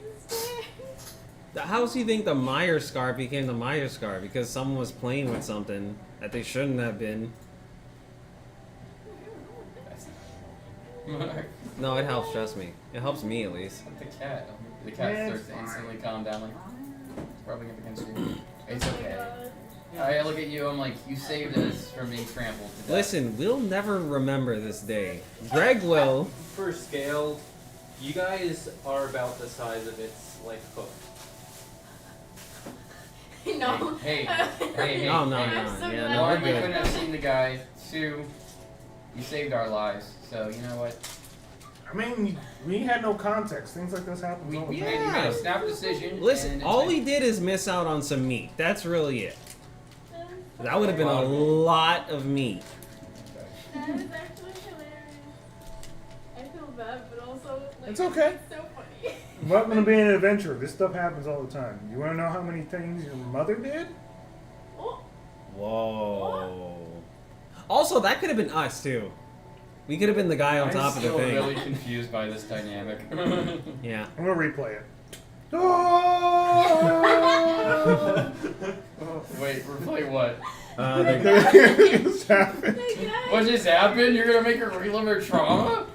How do you think the Myers scar became the Myers scar? Because someone was playing with something that they shouldn't have been. That's not. No, it helps. Trust me. It helps me at least. The cat. The cat Yeah, starts it's to fine. instantly calm down. Like, it's rubbing up against you. It's Oh my okay. God. I look at you. I'm like, you saved us from being trampled to death. Listen, we'll never remember this day. Greg will. For scale, you guys are about the size of its like hook. No. Hey. No, no, I'm no. so Yeah, glad. no, we're One, we couldn't good. have seen the guy. 2, you saved our lives. So you know what? I mean, we had no context. Things like this happen We all the made, time. you made Yeah. a snap decision. Listen, and it's all like- we did is miss out on some meat. That's really it. That would have been a lot of meat. That was actually hilarious. I feel bad, but also like It's okay. It's so funny. Welcome to being an adventurer. This stuff happens all the time. You want to know how many things your mother did? Oh, Whoa. Also, that could have been us too. We could have been the guy on top I'm of the still thing. really confused by this dynamic. Yeah. I'm gonna replay it. Wait, replay what? It's happened. What just happened? You're gonna make her relive her trauma?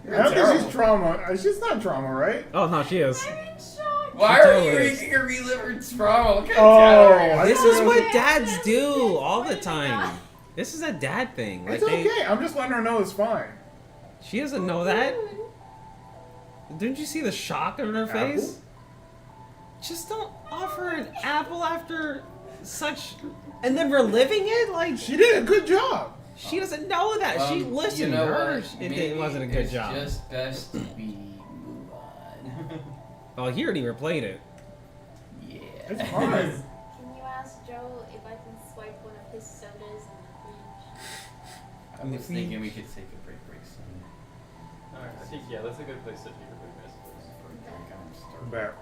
I don't think she's trauma. She's not trauma, right? Oh no, she is. I'm in shock. Why are you Totally. making her relive her trauma? What kind Oh, of dad are you? I This don't is know. what dads do all the time. This is a dad thing. Like It's they, okay. I'm just letting her know it's fine. she doesn't know that. Didn't you see the shock on her face? Apple? Just don't offer an apple after such, and then reliving it like She did a good job. she doesn't know that. She listened. You know Her, what? it wasn't a good it's job. just best to be move on. Oh, he already replayed it. Yeah. It's hard. Can you ask Joe if I can swipe one of his sodas in the fridge? I was thinking we could take a break soon. Alright, I think yeah, that's a good place to take a break, I suppose. I'm starving. Back.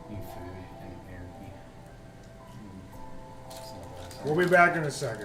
Need food and therapy. We'll be back in a second.